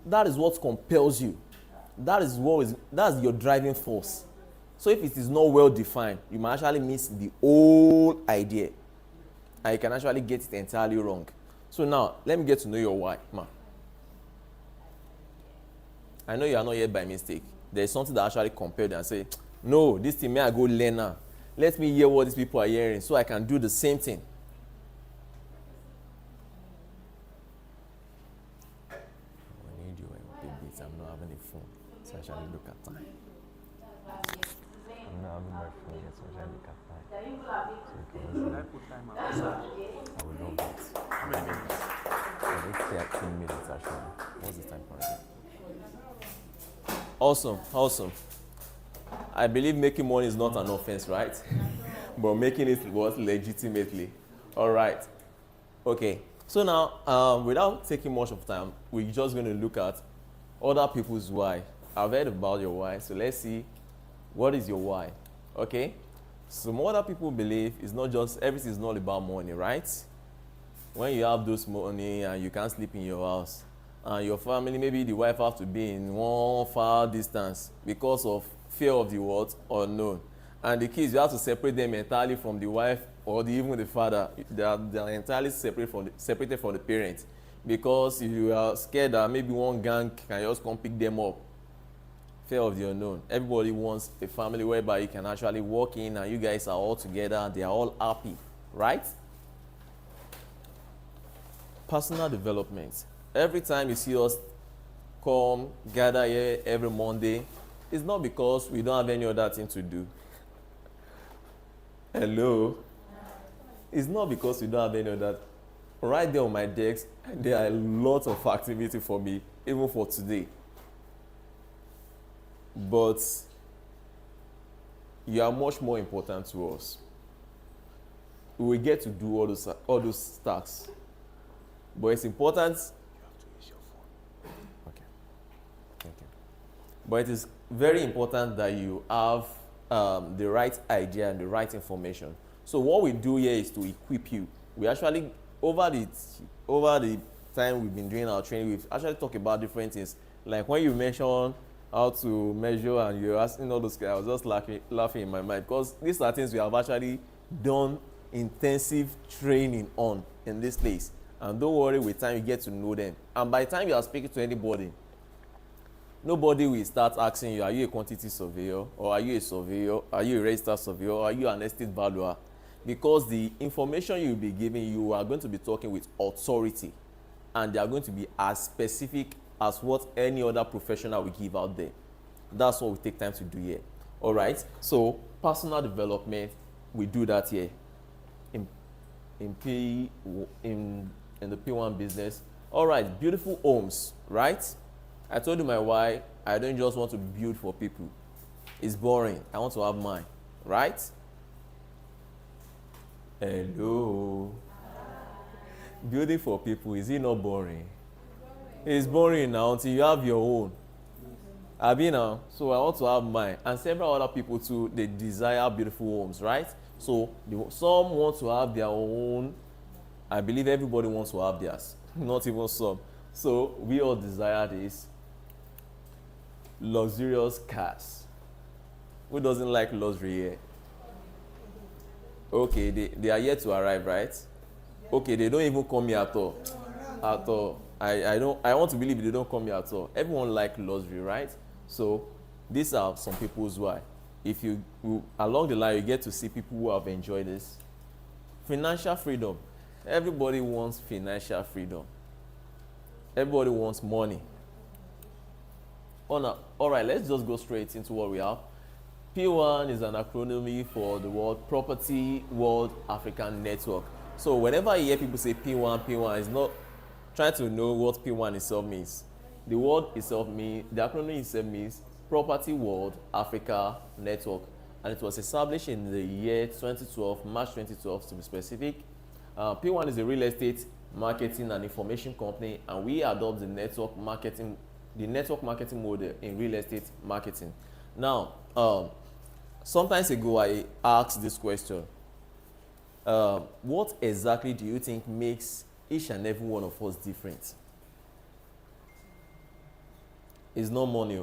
that is what compels you. That's your driving force. So if it is not well defined, you might actually miss the whole idea, and you can actually get it entirely wrong. So now, let me get to know your why, ma. I know you are not here by mistake. There is something that actually compelled you and say, no, this thing, may I go learn now. Let me hear what these people are hearing so I can do the same thing. I need you a bit. I'm not having a phone, so I actually look at time. I'm not having my phone yet, so I actually look at time. So you can I put time outside? I will love that. How many minutes? I will 13 minutes actually. What's the time currently? Awesome. I believe making money is not an offense, right? But making it was legitimately. All right. Okay. So now, without taking much of time, we're just going to look at other people's why. I've heard about your why, so let's see what is your why. Okay. Some other people believe it's not just everything is not about money, right? When you have those money and you can't sleep in your house, and your family, maybe the wife have to be in one far distance because of fear of the what unknown, and the kids, you have to separate them entirely from the wife or even the father. They are entirely separated from the parents, because you are scared that maybe one gang can just come pick them up. Fear of the unknown. Everybody wants a family whereby you can actually walk in and you guys are all together, they are all happy, right? Personal development. Every time you see us come gather here every Monday, it's not because we don't have any other thing to do. Hello? It's not because we don't have any other. Right there on my desk, there are a lot of activity for me, even for today. But you are much more important to us. We will get to do all those tasks. But it's important. But it is very important that you have the right idea and the right information. So what we do here is to equip you. We actually, over the time we've been doing our training, we've actually talked about different things. Like when you mention how to measure and you're asking all those guys, I was just laughing in my mind, because these are things we have actually done intensive training on in this place. And don't worry, with time you get to know them. And by the time you are speaking to anybody, nobody will start asking you, are you a quantity surveyor, or are you a surveyor, are you a registered surveyor, or are you an estate valuer? Because the information you will be giving, you are going to be talking with authority, and they are going to be as specific as what any other professional will give out there. That's what we take time to do here. All right. So personal development, we do that here in the PWAN business. All right. Beautiful homes, right? I told you my why. I don't just want to build for people. It's boring. I want to have mine, right? Hello. Building for people, is it not boring? It's boring now until you have your own. Abi now, so I want to have mine, and several other people too. They desire beautiful homes, right? So some want to have their own. I believe everybody wants to have theirs, not even some. So we all desire this. Luxurious cars. Who doesn't like luxury here? Okay, they are yet to arrive, right? Okay, they don't even come here at all. At all. I want to believe they don't come here at all. Everyone likes luxury, right? So these are some people's why. If you along the line, you get to see people who have enjoyed this. Financial freedom. Everybody wants financial freedom. Everybody wants money. All right, let's just go straight into what we have. PWAN is an acronym for the word Property World African Network. So whenever you hear people say PWAN is not trying to know what PWAN itself means. The word itself means, the acronym itself means Property World Africa Network, and it was established in the year 2012, March 2012 to be specific. PWAN is a real estate marketing and information company, and we adopt the network marketing model in real estate marketing. Now, sometimes ago I asked this question: what exactly do you think makes each and every one of us different? It's not money.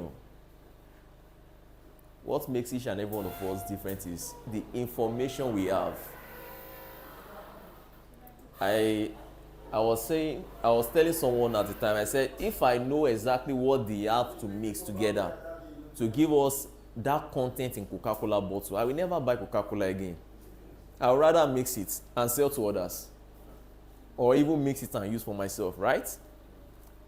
What makes each and every one of us different is the information we have. I was telling someone at the time, I said, if I know exactly what they have to mix together to give us that content in Coca-Cola bottle, I will never buy Coca-Cola again. I would rather mix it and sell to others, or even mix it and use for myself, right?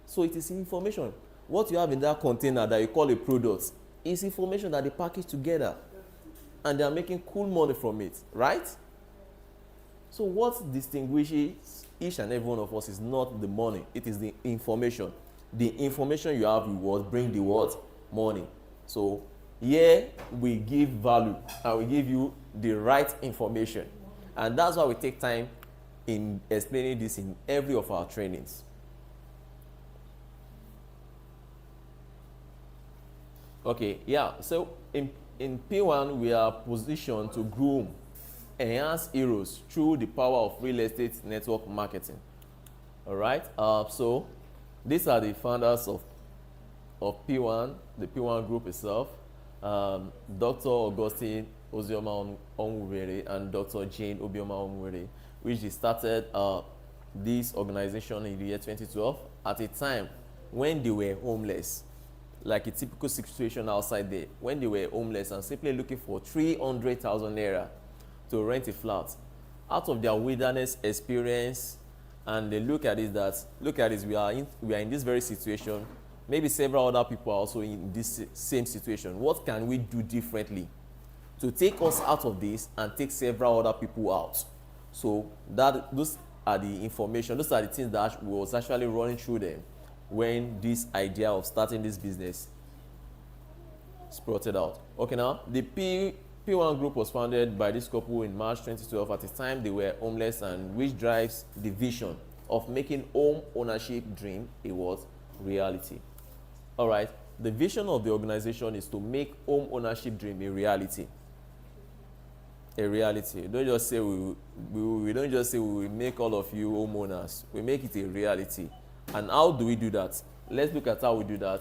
So it is information. What you have in that container that you call a product is information that they package together, and they are making cool money from it, right? So what distinguishes each and every one of us is not the money, it is the information. The information you have will bring the what? Money. So here we give value and we give you the right information. And that's why we take time in explaining this in every of our trainings. Okay, yeah, so in PWAN we are positioned to groom, enhance heroes through the power of real estate network marketing. All right, so these are the founders of PWAN, the PWAN group itself, Dr. Augustine Ozioma Onwuwere and Dr. Jane Obioma Onwuwere, which they started this organization in the year 2012 at a time when they were homeless, like a typical situation outside there, when they were homeless and simply looking for 300,000 naira to rent a flat. Out of their wilderness experience, and they look at this, we are in this very situation. Maybe several other people are also in this same situation. What can we do differently to take us out of this and take several other people out? So those are the information, those are the things that was actually running through them when this idea of starting this business sprouted out. Okay, now the PWAN group was founded by this couple in March 2012. At the time they were homeless, and which drives the vision of making home ownership dream a reality. All right, the vision of the organization is to make home ownership dream a reality. A reality. Don't just say we don't just say we will make all of you homeowners. We make it a reality. And how do we do that? Let's look at how we do that.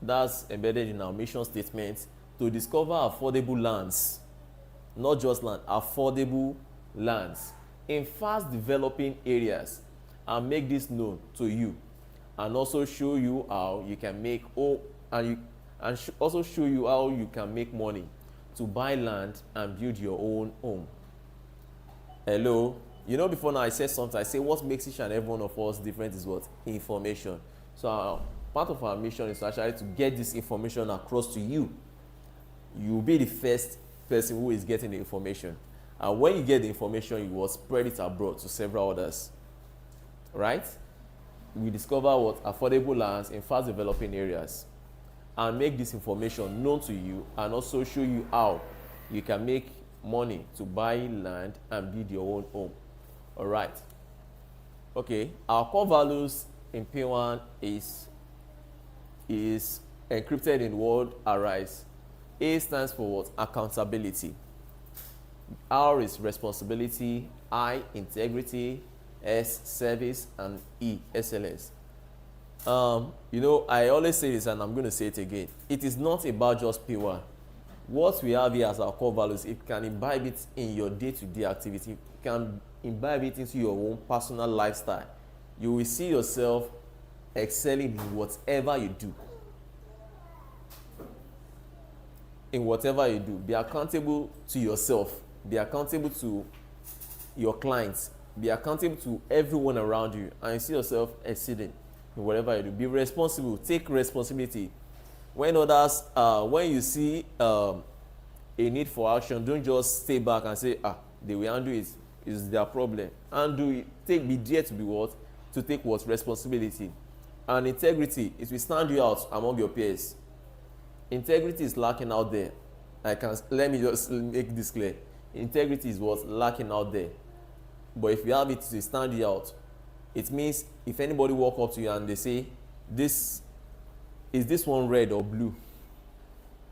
That's embedded in our mission statement: to discover affordable lands, not just land, affordable lands in fast developing areas, and make this known to you, and also show you how you can make also show you how you can make money to buy land and build your own home. Hello. You know, before now I said something. I say what makes each and every one of us different is what? Information. So part of our mission is actually to get this information across to you. You will be the first person who is getting the information. And when you get the information, you will spread it abroad to several others. Right? We discover what? Affordable lands in fast developing areas, and make this information known to you, and also show you how you can make money to buy land and build your own home. All right. Okay. Our core values in PWAN is encrypted in word arise. A stands for what? Accountability. R is responsibility. I, integrity. S, service, and E, excellence. You know, I always say this, and I'm going to say it again. It is not about just PWAN. What we have here as our core values, it can imbibe it in your day-to-day activity. You can imbibe it into your own personal lifestyle. You will see yourself excelling in whatever you do. In whatever you do, be accountable to yourself. Be accountable to your clients. Be accountable to everyone around you, and you see yourself exceeding in whatever you do. Be responsible. Take responsibility. When others, when you see a need for action, don't just stay back and say, they will handle it. It's their problem. Handle it. Be there to be what? To take what? Responsibility. And integrity, it will stand you out among your peers. Integrity is lacking out there. Let me just make this clear. Integrity is what's lacking out there. But if you have it to stand you out, it means if anybody walk up to you and they say, is this one red or blue?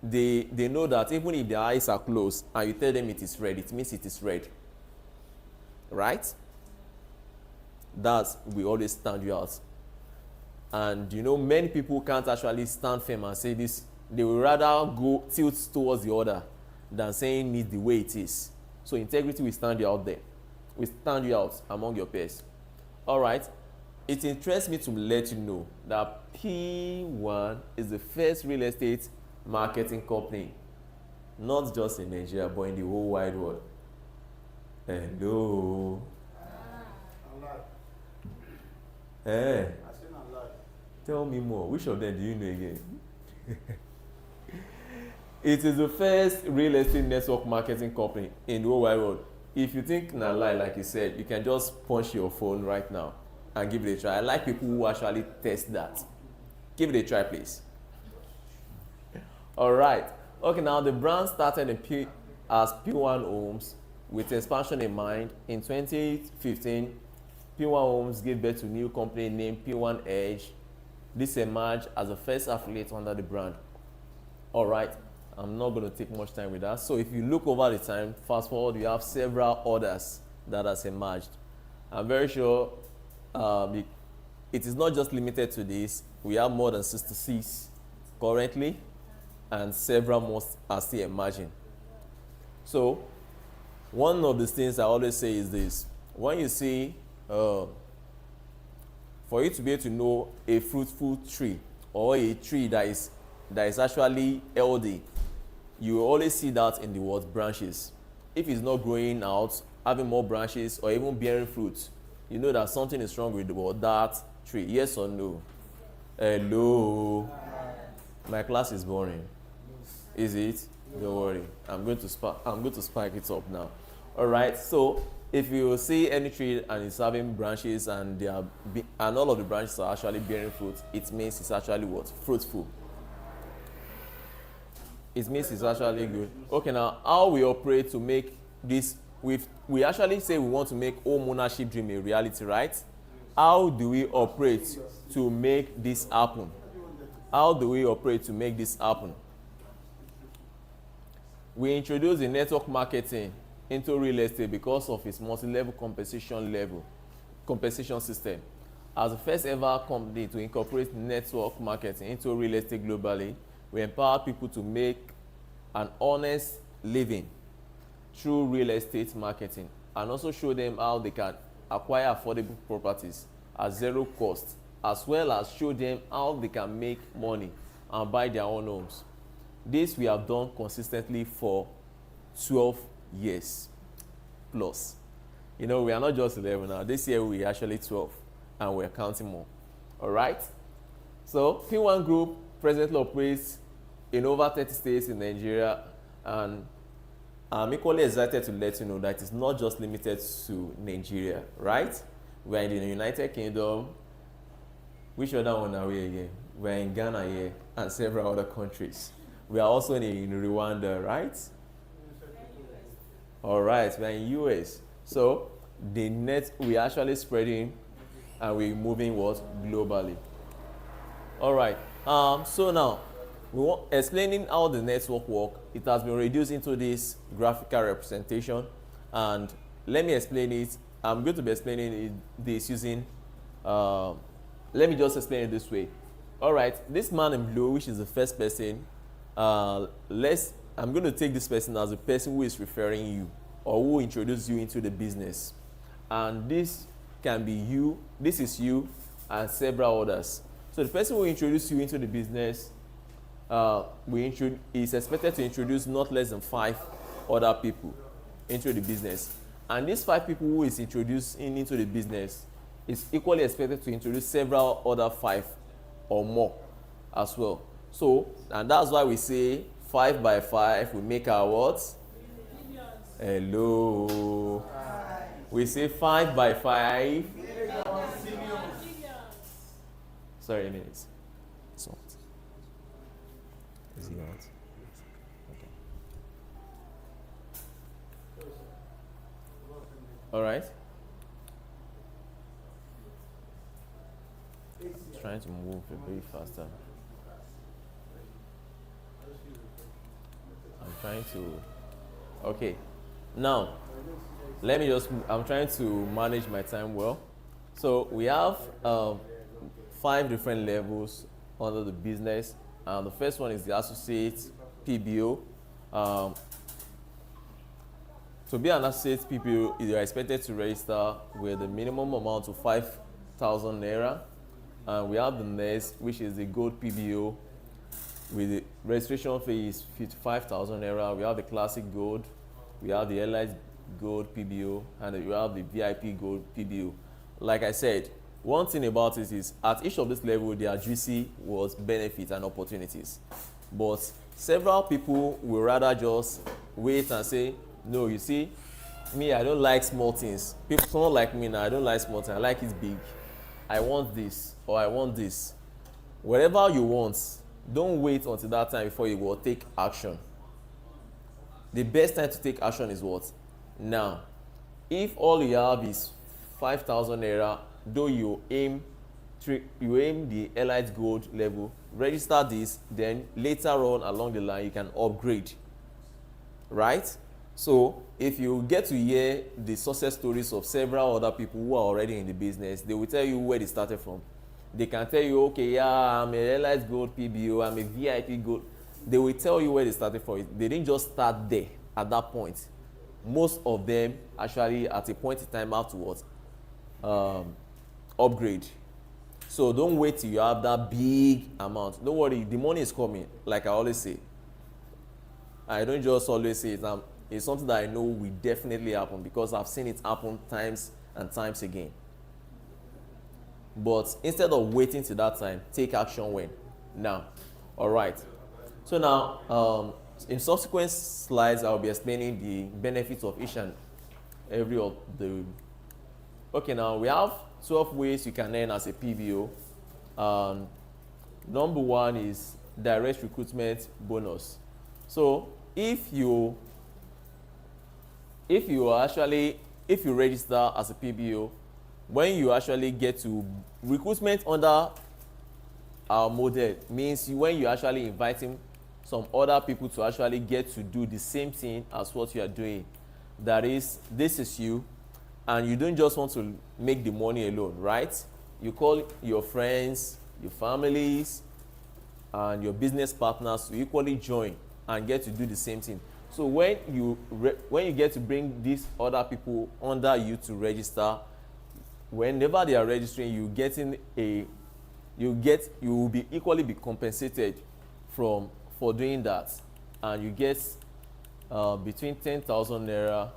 They know that even if their eyes are closed and you tell them it is red, it means it is red. Right? That will always stand you out. And you know, many people can't actually stand firm and say this. They will rather go tilt towards the other than saying it the way it is. So integrity will stand you out there. Will stand you out among your peers. All right. It interests me to let you know that PWAN is the first real estate marketing company, not just in Nigeria, but in the whole wide world. Hello. Hey. Tell me more. Which of them do you know again? It is the first real estate network marketing company in the whole wide world. If you think na lie, like you said, you can just punch your phone right now and give it a try. I like people who actually test that. Give it a try, please. All right. Okay, now the brand started as PWAN Homes with expansion in mind. In 2015, PWAN Homes gave birth to a new company named PWAN Edge. This emerged as the first affiliate under the brand. All right. I'm not going to take much time with that. So if you look over the time, fast forward, you have several others that has emerged. I'm very sure it is not just limited to this. We have more than 66 currently, and several more are still emerging. So one of the things I always say is this. When you see, for you to be able to know a fruitful tree or a tree that is actually healthy, you will always see that in the word branches. If it's not growing out, having more branches, or even bearing fruit, you know that something is wrong with that tree. Yes or no? Hello. My class is boring. Is it? Don't worry. I'm going to spike it up now. All right. So if you see any tree and it's having branches and all of the branches are actually bearing fruit, it means it's actually what? Fruitful. It means it's actually good. Okay, now how we operate to make this, we actually say we want to make home ownership dream a reality, right? How do we operate to make this happen? How do we operate to make this happen? We introduce the network marketing into real estate because of its multi-level compensation system. As the first ever company to incorporate network marketing into real estate globally, we empower people to make an honest living through real estate marketing, and also show them how they can acquire affordable properties at zero cost, as well as show them how they can make money and buy their own homes. This we have done consistently for 12 years plus. You know, we are not just 11 now. This year we are actually 12, and we're counting more. All right? So PWAN Group presently operates in over 30 states in Nigeria, and I'm equally excited to let you know that it's not just limited to Nigeria, right? We're in the United Kingdom. Which other one are we again? We're in Ghana here, and several other countries. We are also in Rwanda, right? All right, we're in US. So we're actually spreading, and we're moving globally. All right. So now, explaining how the network works, it has been reduced into this graphical representation, and let me explain it. I'm going to be explaining this using, let me just explain it this way. All right, this man in blue, which is the first person, I'm going to take this person as the person who is referring you or who introduced you into the business, and this can be you, this is you, and several others. So the person who introduced you into the business is expected to introduce not less than 5 other people into the business. And these 5 people who is introducing into the business is equally expected to introduce several other 5 or more as well. So, and that's why we say 5 by 5, we make our what? Hello. We say 5 by 5. Sorry, a minute. So, is he out? Okay. All right. Trying to move a bit faster. I'm trying to. Okay. Now, let me just. I'm trying to manage my time well. So we have 5 different levels under the business. The first one is the associate PBO. To be an associate PBO, you are expected to register with a minimum amount of 5,000 naira. And we have the next, which is the gold PBO, with the registration fee is 55,000 naira. We have the classic gold, we have the elite gold PBO, and we have the VIP gold PBO. Like I said, one thing about it is at each of this level, their juicy was benefits and opportunities. But several people will rather just wait and say, no, you see, me, I don't like small things. People, someone like me now, I don't like small things. I like it big. I want this or I want this. Whatever you want, don't wait until that time before you will take action. The best time to take action is what? Now. If all you have is 5,000 naira, though you aim the elite gold level, register this, then later on along the line you can upgrade, right? So if you get to hear the success stories of several other people who are already in the business, they will tell you where they started from. They can tell you, okay, yeah, I'm a elite gold PBO, I'm a VIP gold. They will tell you where they started from. They didn't just start there at that point. Most of them actually at a point in time afterwards upgrade. So don't wait till you have that big amount. Don't worry, the money is coming. Like I always say, I don't just always say it. It's something that I know will definitely happen because I've seen it happen times and times again. But instead of waiting till that time, take action when? Now. All right. So now, in subsequent slides, I'll be explaining the benefits of each and every of the. Okay, now we have 12 ways you can earn as a PBO. Number one is direct recruitment bonus. So if you register as a PBO, when you actually get to recruitment under our model, means when you actually inviting some other people to actually get to do the same thing as what you are doing. That is, this is you, and you don't just want to make the money alone, right? You call your friends, your families, and your business partners to equally join and get to do the same thing. So when you get to bring these other people under you to register, whenever they are registering, you will be equally be compensated for doing that, and you get between 10,000 naira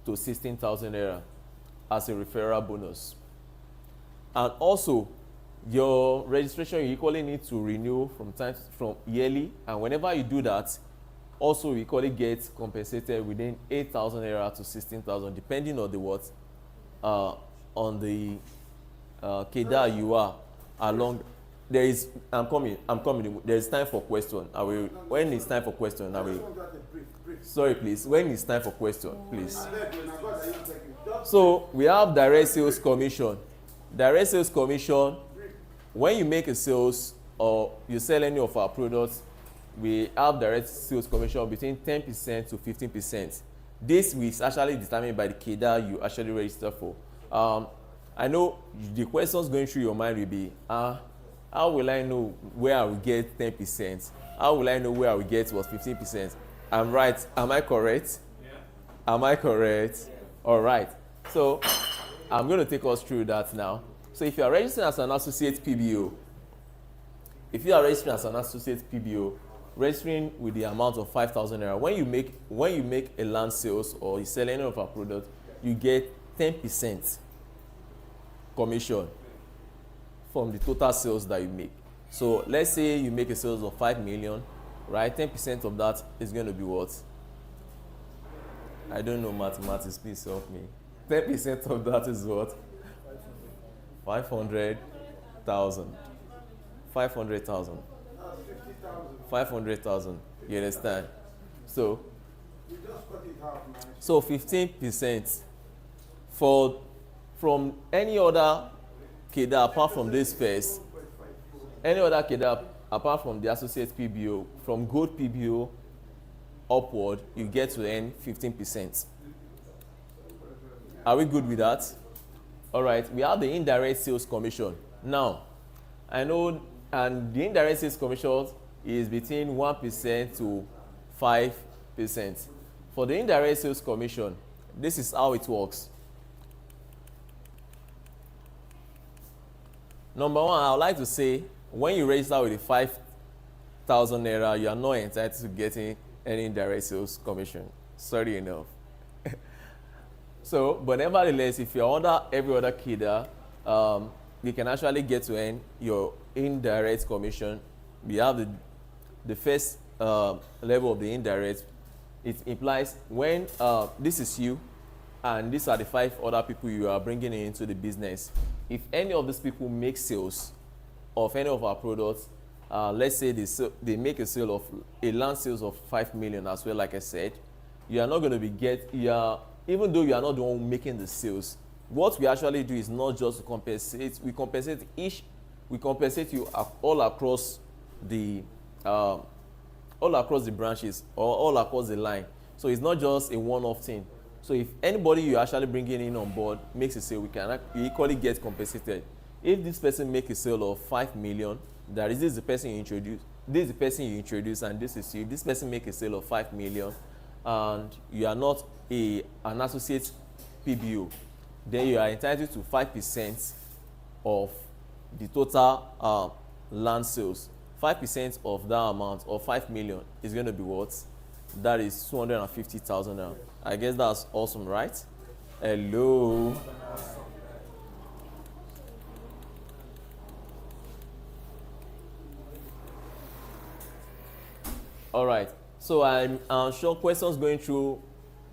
to 16,000 naira as a referral bonus. And also, your registration you equally need to renew from yearly, and whenever you do that, also you equally get compensated within 8,000 naira to 16,000, depending on the what, on the KEDA you are along. There is, I'm coming. There is time for question. When it's time for question, sorry, please. When it's time for question, please. So we have direct sales commission. Direct sales commission, when you make a sales or you sell any of our products, we have direct sales commission between 10% to 15%. This is actually determined by the KEDA you actually register for. I know the questions going through your mind will be, how will I know where I will get 10%? How will I know where I will get 15%? I'm right. Am I correct? Yeah. Am I correct? Yeah. All right. So I'm going to take us through that now. So if you are registered as an associate PBO, registering with the amount of 5,000 naira, when you make a land sales or you sell any of our products, you get 10% commission from the total sales that you make. So let's say you make a sales of 5 million, right? 10% of that is going to be what? I don't know mathematics, please help me. 10% of that is what? 500,000. 500,000. 500,000. You understand? So 15% from any other KEDA apart from this first, any other KEDA apart from the associate PBO, from gold PBO upward, you get to earn 15%. Are we good with that? All right. We have the indirect sales commission. Now, I know, and the indirect sales commission is between 1% to 5%. For the indirect sales commission, this is how it works. Number one, I would like to say, when you register with the 5,000 naira, you are not entitled to getting any indirect sales commission. Sorry enough. So, but nevertheless, if you're under every other kidder, you can actually get to earn your indirect commission. We have the first level of the indirect. It implies when this is you, and these are the 5 other people you are bringing into the business. If any of these people make sales of any of our products, let's say they make a sale of a land sales of 5 million as well, like I said, you are not going to be even though you are not the one making the sales, what we actually do is not just to compensate. We compensate you all across the branches or all across the line. So it's not just a one-off thing. So if anybody you actually bringing in on board makes a sale, you equally get compensated. If this person makes a sale of 5 million, this is the person you introduce, and this is you. This person makes a sale of 5 million, and you are not an associate PBO, then you are entitled to 5% of the total land sales. 5% of that amount, or 5 million, is going to be what? That is 250,000 now. I guess that's awesome, right? Hello. All right. So I'm sure questions going through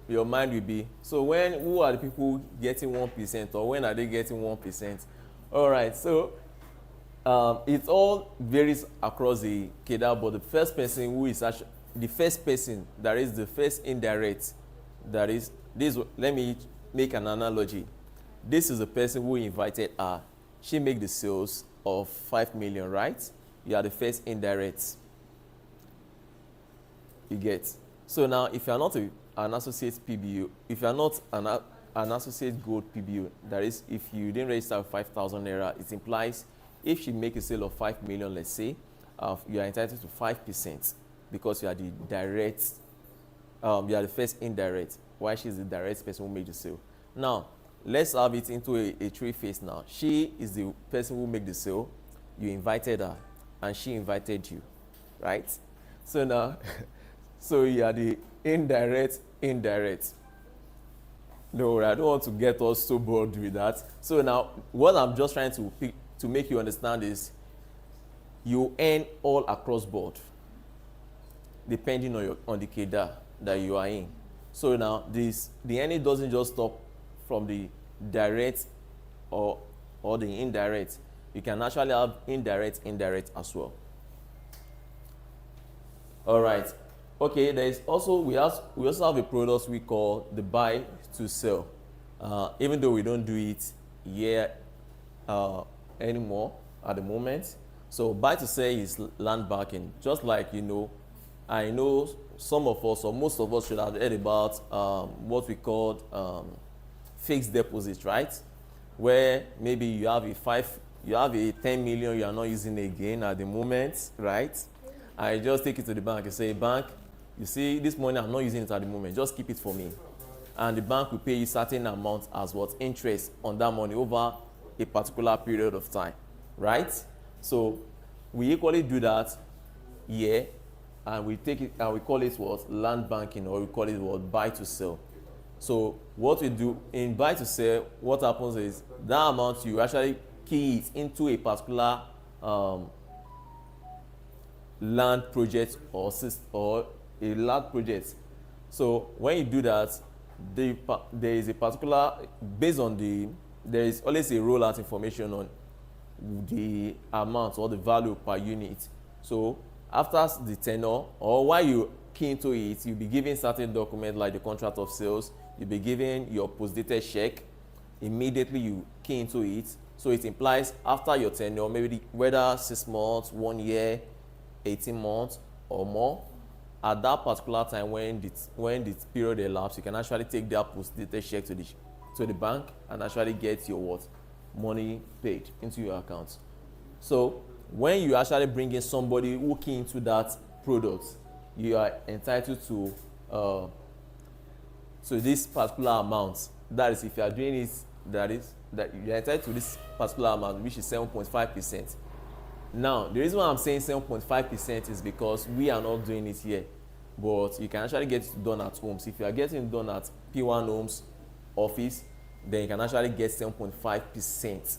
your mind will be, so who are the people getting 1%, or when are they getting 1%? All right. So it all varies across the cadre, but the first person that is the first indirect, that is this. Let me make an analogy. This is the person who invited her. She make the sales of 5 million, right? You are the first indirect. You get. So now, if you are not an associate PBU, if you are not an associate gold PBU, that is, if you didn't register 5,000 naira, it implies if she make a sale of 5 million, let's say, you are entitled to 5%, because you are the direct, you are the first indirect, while she's the direct person who made the sale. Now, let's have it into a three-phase now. She is the person who made the sale, you invited her, and she invited you, right? So now, so you are the indirect. No, I don't want to get us so bored with that. So now, what I'm just trying to make you understand is, you earn all across board, depending on the cadre that you are in. So now, the earning doesn't just stop from the direct or the indirect. You can actually have indirect as well. All right. Okay, there is also, we also have a product we call the buy to sell. Even though we don't do it here anymore at the moment. So buy to sell is land banking. Just like, I know some of us, or most of us, should have heard about what we call fixed deposits, right? Where maybe you have a 10 million you are not using again at the moment, right? I just take it to the bank and say, bank, you see, this money I'm not using it at the moment, just keep it for me. And the bank will pay you certain amount as what interest on that money over a particular period of time, right? So we equally do that here, and we take it and we call it what? Land banking, or we call it what? Buy to sell. So what we do in buy to sell, what happens is that amount you actually key it into a particular land project or a land project. So when you do that, there is a particular, based on there is always a rollout information on the amount or the value per unit. So after the tenure, or while you key into it, you'll be given certain documents like the contract of sales, you'll be given your post-dated check. Immediately you key into it. So it implies after your tenure, maybe whether 6 months, 1 year, 18 months or more, at that particular time when the period elapses, you can actually take that post-dated check to the bank and actually get your what? money paid into your account. So when you actually bring in somebody who key into that product, you are entitled to this particular amount. That is, if you are doing it, that you are entitled to this particular amount, which is 7.5%. Now, the reason why I'm saying 7.5% is because we are not doing it here, but you can actually get it done at homes. If you are getting it done at PWAN Homes office, then you can actually get 7.5%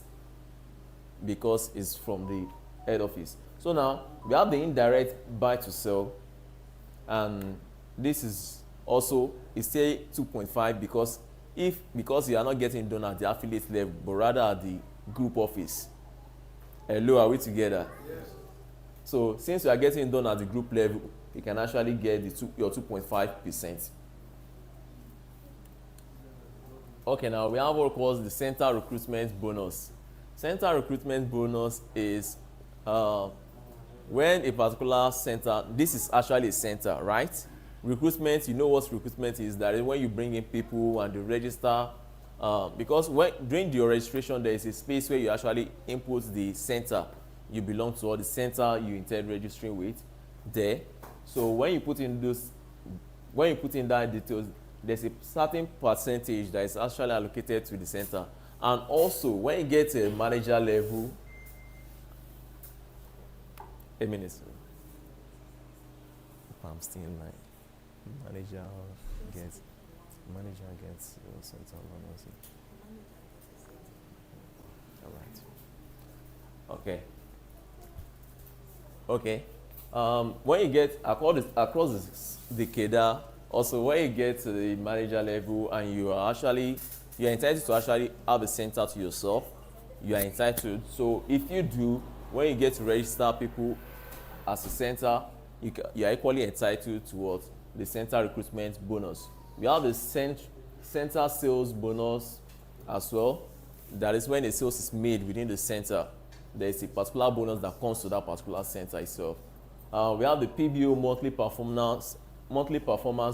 because it's from the head office. So now we have the indirect buy to sell, and this is also, it's say 2.5 because you are not getting it done at the affiliate level, but rather at the group office. Hello, are we together? Yes. So since you are getting it done at the group level, you can actually get your 2.5%. Okay, now we have what calls the center recruitment bonus. Center recruitment bonus is when a particular center, this is actually a center, right? Recruitment, you know what recruitment is. That is when you bring in people and they register. Because during your registration, there is a space where you actually input the center you belong to or the center you intend registering with there. So when you put in that details, there's a certain percentage that is actually allocated to the center. And also, when you get to a manager level, a minute. I'm still in line. Manager gets center bonus. All right. Okay. When you get across the cadre, also when you get to the manager level and you are entitled to actually have a center to yourself, you are entitled. So if you do, when you get to register people as a center, you are equally entitled to what? The center recruitment bonus. We have the center sales bonus as well. That is when a sales is made within the center. There is a particular bonus that comes to that particular center itself. We have the PBO monthly performance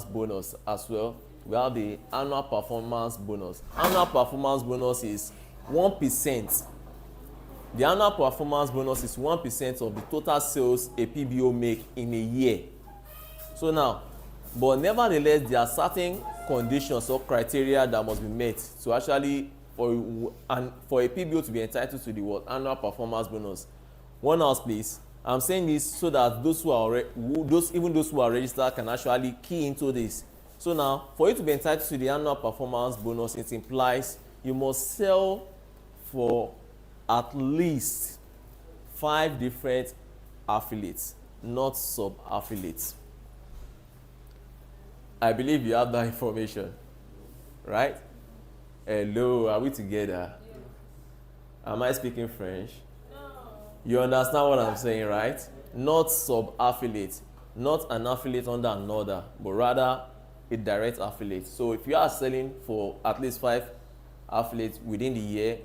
bonus as well. We have the annual performance bonus. Annual performance bonus is 1%. The annual performance bonus is 1% of the total sales a PBO make in a year. So now, but nevertheless, there are certain conditions or criteria that must be met to actually for a PBO to be entitled to the annual performance bonus. One house, please. I'm saying this so that those who are registered can actually key into this. So now, for you to be entitled to the annual performance bonus, it implies you must sell for at least 5 different affiliates, not sub-affiliates. I believe you have that information, right? Hello, are we together? Yes. Am I speaking French? No. You understand what I'm saying, right? Not sub-affiliate, not an affiliate under another, but rather a direct affiliate. So if you are selling for at least 5 affiliates within the year,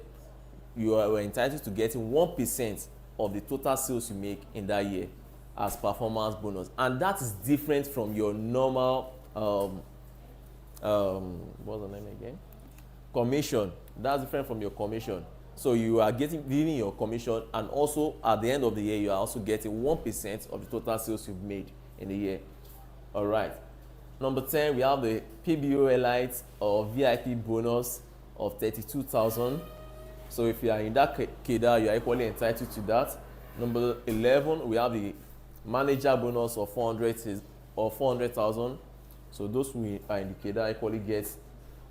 you are entitled to getting 1% of the total sales you make in that year as performance bonus. And that is different from your normal what's the name again? Commission. That's different from your commission. So you are giving your commission, and also at the end of the year, you are also getting 1% of the total sales you've made in the year. All right. Number 10, we have the PBO Elite or VIP bonus of 32,000. So if you are in that cadre, you are equally entitled to that. Number 11, we have the manager bonus of 400,000. So those who are in the cadre equally get.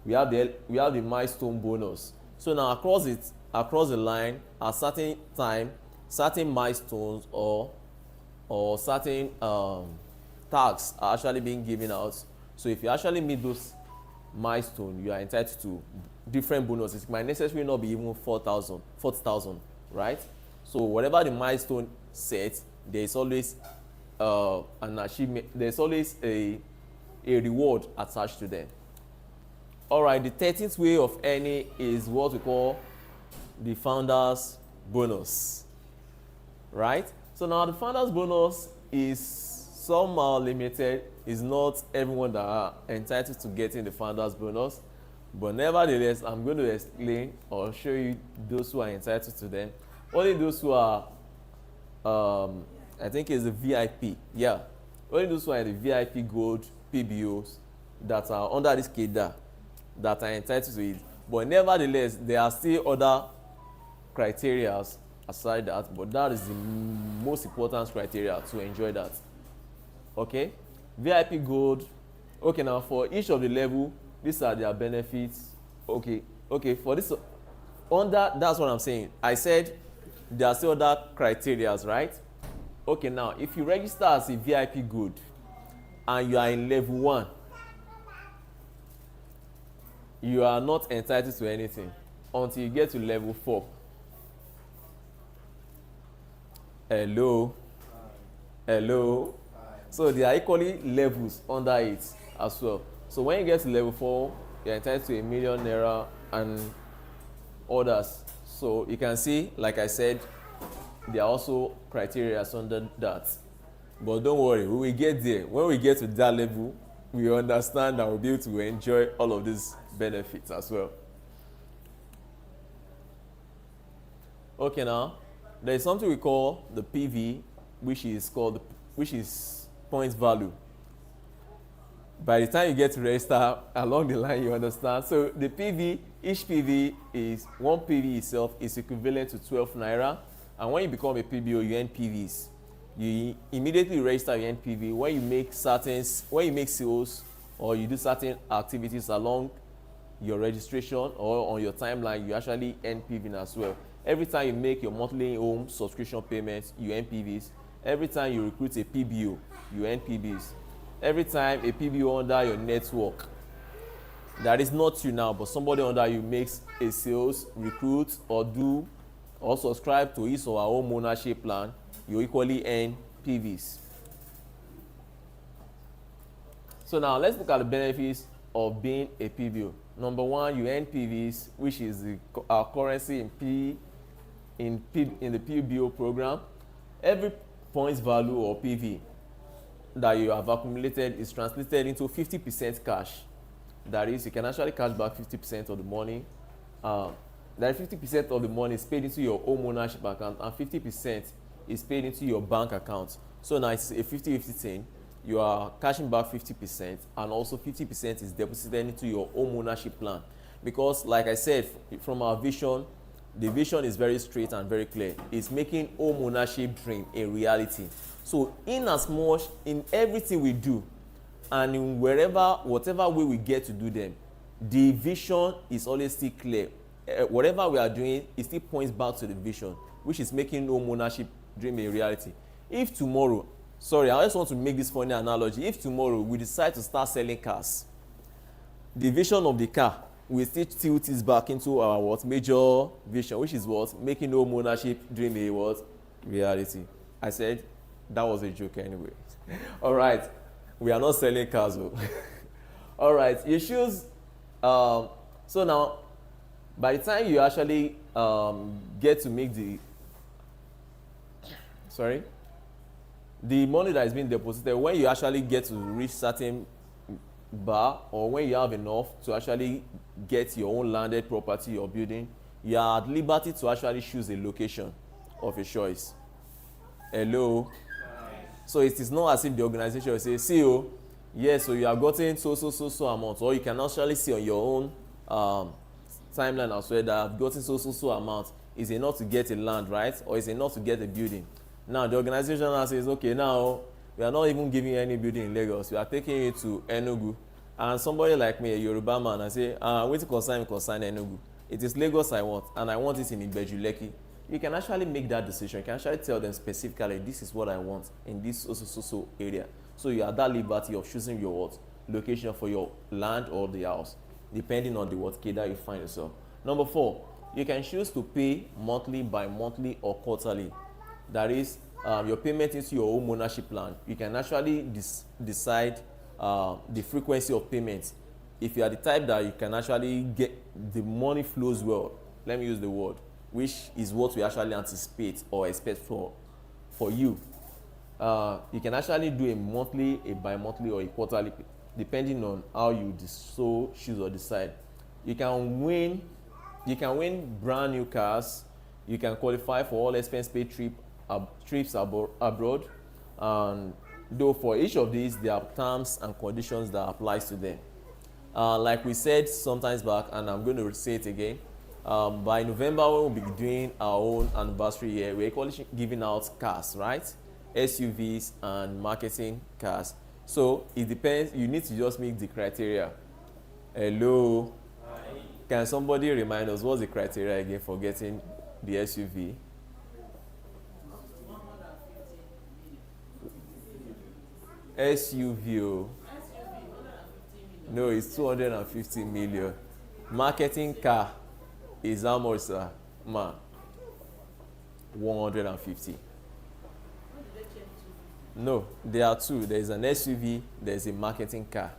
We have the milestone bonus. So now across the line, at certain time, certain milestones or certain tags are actually being given out. So if you actually meet those milestones, you are entitled to different bonuses. It might necessarily not be even 40,000, right? So whatever the milestone set, there is always an achievement. There's always a reward attached to them. All right, the 13th way of earning is what we call the founders bonus, right? So now the founders bonus is somehow limited. It's not everyone that are entitled to getting the founders bonus. But nevertheless, I'm going to explain or show you those who are entitled to them. Only those who are, I think it's the VIP. Yeah. Only those who are in the VIP Gold PBOs that are under this cadre that are entitled to it. But nevertheless, there are still other criteria aside that, but that is the most important criteria to enjoy that. Okay? VIP Gold. Okay, now for each of the level, these are their benefits. Okay, for this, under, that's what I'm saying. I said there are still other criteria, right? Okay, now if you register as a VIP Gold and you are in level 1, you are not entitled to anything until you get to level 4. Hello? Hello? So there are equally levels under it as well. So when you get to level 4, you're entitled to ₦1 million and others. So you can see, like I said, there are also criteria under that. But don't worry, we will get there. When we get to that level, we understand and we'll be able to enjoy all of these benefits as well. Okay, now there is something we call the PV, which is points value. By the time you get to register along the line, you understand. So the PV, each PV is, one PV itself is equivalent to 12 naira. And when you become a PBO, you earn PVs. You immediately register your NPV. When you make sales or you do certain activities along your registration or on your timeline, you actually earn PV as well. Every time you make your monthly home subscription payments, you earn PVs. Every time you recruit a PBO, you earn PVs. Every time a PBO under your network, that is not you now, but somebody under you makes a sales, recruit, or subscribe to his or her home ownership plan, you equally earn PVs. So now let's look at the benefits of being a PBO. Number 1, you earn PVs, which is our currency in the PBO program. Every points value or PV that you have accumulated is translated into 50% cash. That is, you can actually cash back 50% of the money. That 50% of the money is paid into your home ownership account and 50% is paid into your bank account. So now it's a 50-50 thing. You are cashing back 50% and also 50% is deposited into your home ownership plan. Because like I said, from our vision, the vision is very straight and very clear. It's making home ownership dream a reality. So in as much, in everything we do and in whatever way we get to do them, the vision is always still clear. Whatever we are doing, it still points back to the vision, which is making home ownership dream a reality. If tomorrow, I just want to make this funny analogy. If tomorrow we decide to start selling cars, the vision of the car will still tilt it back into our major vision, which is making home ownership dream a reality. I said that was a joke anyway. All right, we are not selling cars. All right, you choose. So now, by the time you actually get to make the money that is being deposited, when you actually get to reach certain bar or when you have enough to actually get your own landed property or building, you are at liberty to actually choose a location of your choice. Hello? So it is not as if the organization will say, see you, yes, so you have gotten so amount, or you can actually see on your own timeline as well that I've gotten so amount. Is enough to get a land, right? Or is enough to get a building? Now the organization now says, okay, now we are not even giving you any building in Lagos. We are taking you to Enugu. And somebody like me, a Yoruba man, I say, wait to concern Enugu. It is Lagos I want, and I want it in Ibeju-Lekki. You can actually make that decision. You can actually tell them specifically, this is what I want in this so area. So you have that liberty of choosing your location for your land or the house, depending on the cadre you find yourself. Number 4, you can choose to pay monthly, bi-monthly, or quarterly. That is, your payment into your home ownership plan. You can actually decide the frequency of payments. If you are the type that you can actually get the money flows well, let me use the word, which is what we actually anticipate or expect for you. You can actually do a monthly, a bi-monthly, or a quarterly, depending on how you choose or decide. You can win brand new cars. You can qualify for all expense paid trips abroad. And though for each of these, there are terms and conditions that applies to them. Like we said sometimes back, and I'm going to say it again, by November we'll be doing our own anniversary year. We're equally giving out cars, right? SUVs and marketing cars. So it depends. You need to just meet the criteria. Hello. Hi. Can somebody remind us what's the criteria again for getting the SUV? SUV. No, it's 250 million. Marketing car is how much, sir? 150. No, there are two. There is an SUV, there is a marketing car.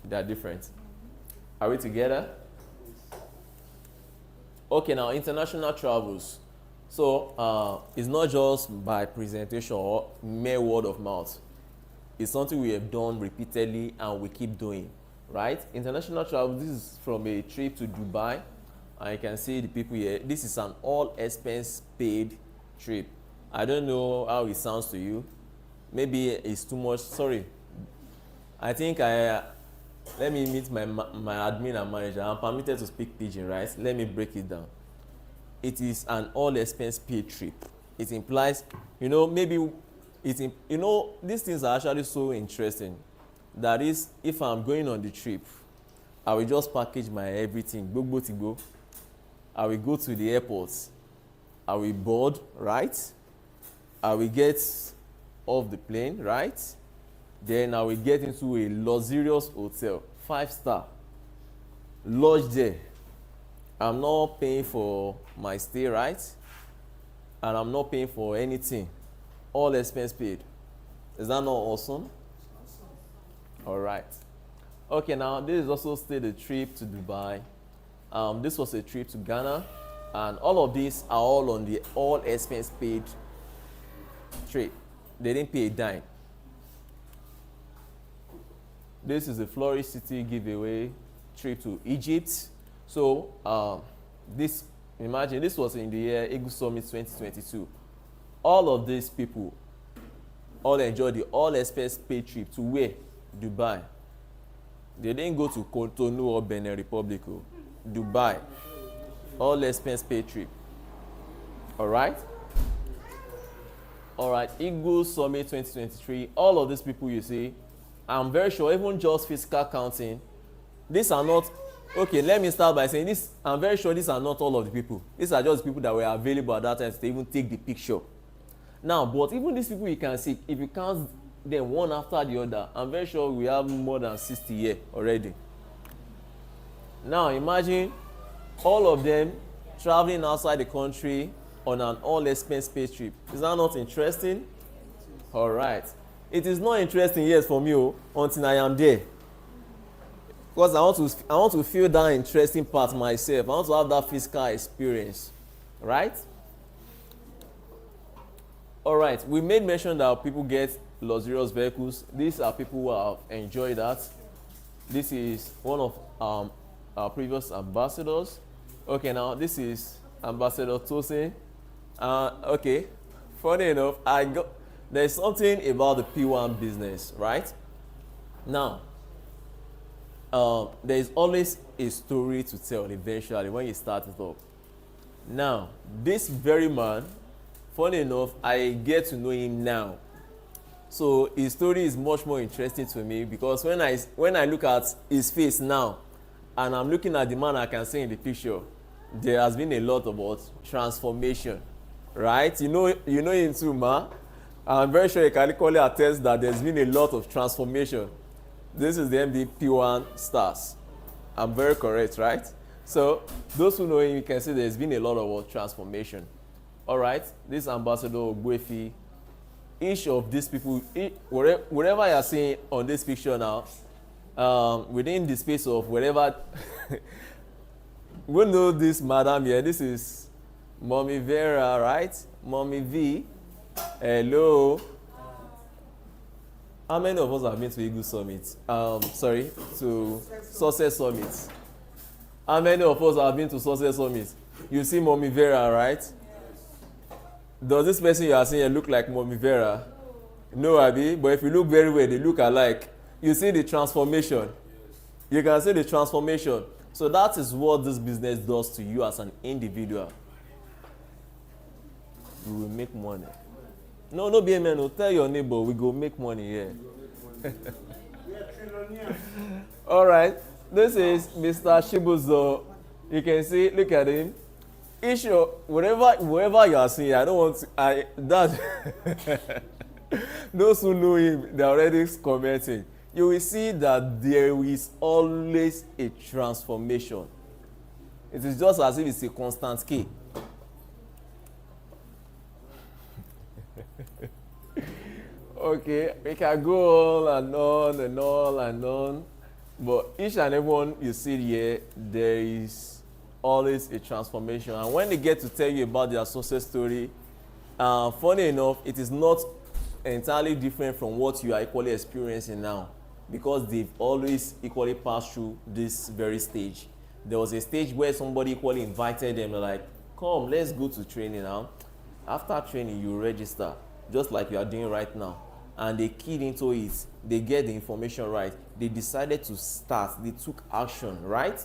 They are different. Are we together? Okay, now international travels. So it's not just by presentation or mere word of mouth. It's something we have done repeatedly and we keep doing, right? International travel, this is from a trip to Dubai. And you can see the people here. This is an all expense paid trip. I don't know how it sounds to you. Maybe it's too much. Sorry. I think let me meet my admin and manager. I'm permitted to speak pidgin, right? Let me break it down. It is an all expense paid trip. It implies, maybe these things are actually so interesting. That is, if I'm going on the trip, I will just package my everything. Go. I will go to the airport. I will board, right? I will get off the plane, right? Then I will get into a luxurious hotel, 5-star. Lodge there. I'm not paying for my stay, right? And I'm not paying for anything. All expense paid. Is that not awesome? All right. Okay, now this is also still a trip to Dubai. This was a trip to Ghana. And all of these are all on the all expense paid trip. They didn't pay a dime. This is a Flourish City giveaway trip to Egypt. So imagine this was in the year Igu Summit 2022. All of these people all enjoyed the all expense paid trip to where? Dubai. They didn't go to Cotonou or Benin Republic. Dubai. All expense paid trip. All right? All right. Igu Summit 2023. All of these people you see, I'm very sure, even just physical counting, these are not. Okay, let me start by saying this. I'm very sure these are not all of the people. These are just people that were available at that time to even take the picture. Now, but even these people you can see, if you count them one after the other, I'm very sure we have more than 60 here already. Now, imagine all of them traveling outside the country on an all expense paid trip. Is that not interesting? All right. It is not interesting, yes, for me until I am there. Because I want to feel that interesting part myself. I want to have that physical experience. Right? All right. We made mention that people get luxurious vehicles. These are people who have enjoyed that. This is one of our previous ambassadors. Okay, now this is Ambassador Tosin. Okay. Funny enough, there's something about the PWAN business, right? Now, there is always a story to tell eventually when you start it up. Now, this very man, funny enough, I get to know him now. So his story is much more interesting to me because when I look at his face now, and I'm looking at the man I can see in the picture, there has been a lot about transformation, right? You know him too, ma. I'm very sure you can equally attest that there's been a lot of transformation. This is the MD P1 stars. I'm very correct, right? So those who know him, you can see there's been a lot of transformation. All right, this Ambassador Ogbuefi, each of these people, wherever you are seeing on this picture now, within the space of wherever, we know this madam here. This is Mommy Vera, right? Mommy V. Hello. How many of us have been to Eagle Summit? To Success Summit. How many of us have been to Success Summit? You see Mommy Vera, right? Does this person you are seeing here look like Mommy Vera? No, Abi. But if you look very well, they look alike. You see the transformation. You can see the transformation. So that is what this business does to you as an individual. You will make money. No, be a man. Tell your neighbor we go make money here. All right. This is Mr. Shibuzo. You can see, look at him. Issue, wherever you are seeing, I don't want to, that, those who know him, they're already commenting. You will see that there is always a transformation. It is just as if it's a constant key. Okay, we can go on and on and on and on. But each and every one you see here, there is always a transformation. And when they get to tell you about their success story, funny enough, it is not entirely different from what you are equally experiencing now, because they've always equally passed through this very stage. There was a stage where somebody equally invited them, like, come, let's go to training now. After training, you register, just like you are doing right now. And they keyed into it. They get the information right. They decided to start. They took action, right?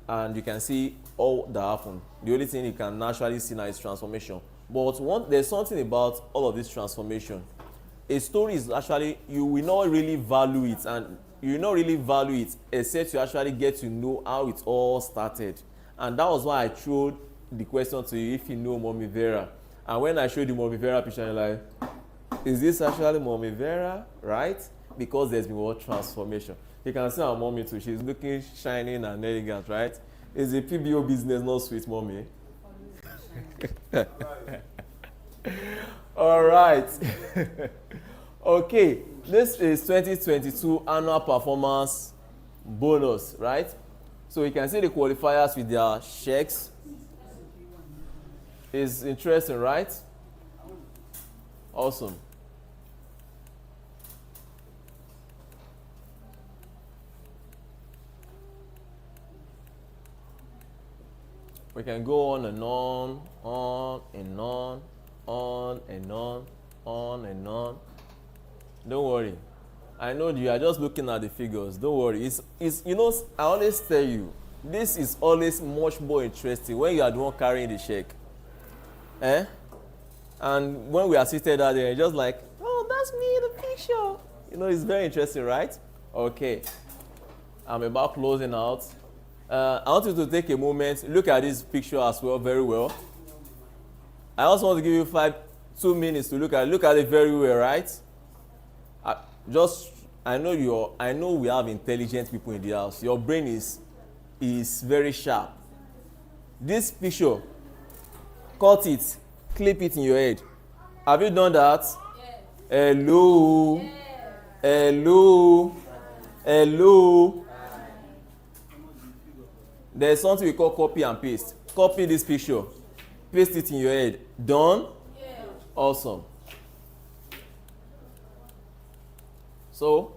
And you can see all that happened. The only thing you can naturally see now is transformation. But there's something about all of this transformation. A story is actually, you will not really value it, and you will not really value it except you actually get to know how it all started. And that was why I threw the question to you, if you know Mommy Vera. And when I showed you Mommy Vera picture, you're like, is this actually Mommy Vera, right? Because there's been more transformation. You can see our mommy too. She's looking shining and elegant, right? It's a PBO business, not sweet mommy. All right. Okay, this is 2022 annual performance bonus, right? So you can see the qualifiers with their checks. It's interesting, right? Awesome. We can go on and on and on and on. Don't worry. I know you are just looking at the figures. Don't worry. It's you know, I always tell you, this is always much more interesting when you are the one carrying the check. Eh? And when we are seated out there, just like, oh, that's me in the picture. You know, it's very interesting, right? Okay. I'm about closing out. I want you to take a moment, look at this picture as well, very well. I also want to give you 2 minutes to look at it very well, right? I know we have intelligent people in the house. Your brain is very sharp. This picture, cut it, clip it in your head. Have you done that? Yes. Hello. Yes. Hello. Hello. There's something we call copy and paste. Copy this picture, paste it in your head. Done? Yeah. Awesome. So,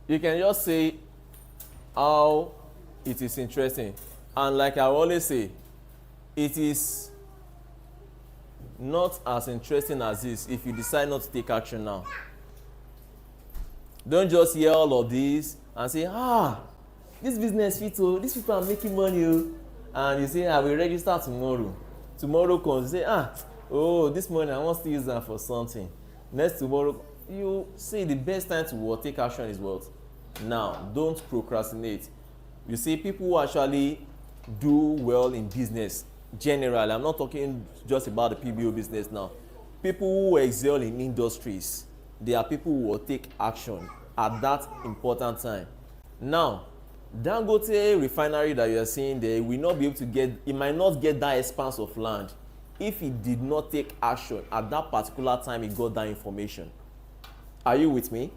you can just say how it is interesting. And like I always say, it is not as interesting as this if you decide not to take action now. Don't just hear all of this and say, this business fit, these people are making money, and you say, I will register tomorrow. Tomorrow comes, you say, this morning I want to use that for something. Next tomorrow, you say the best time to take action is what? Now, don't procrastinate. You see, people who actually do well in business, generally, I'm not talking just about the PBO business now. People who excel in industries, they are people who will take action at that important time. Now, Dangote refinery that you are seeing there will not be able to it might not get that expanse of land if it did not take action at that particular time he got that information. Are you with me?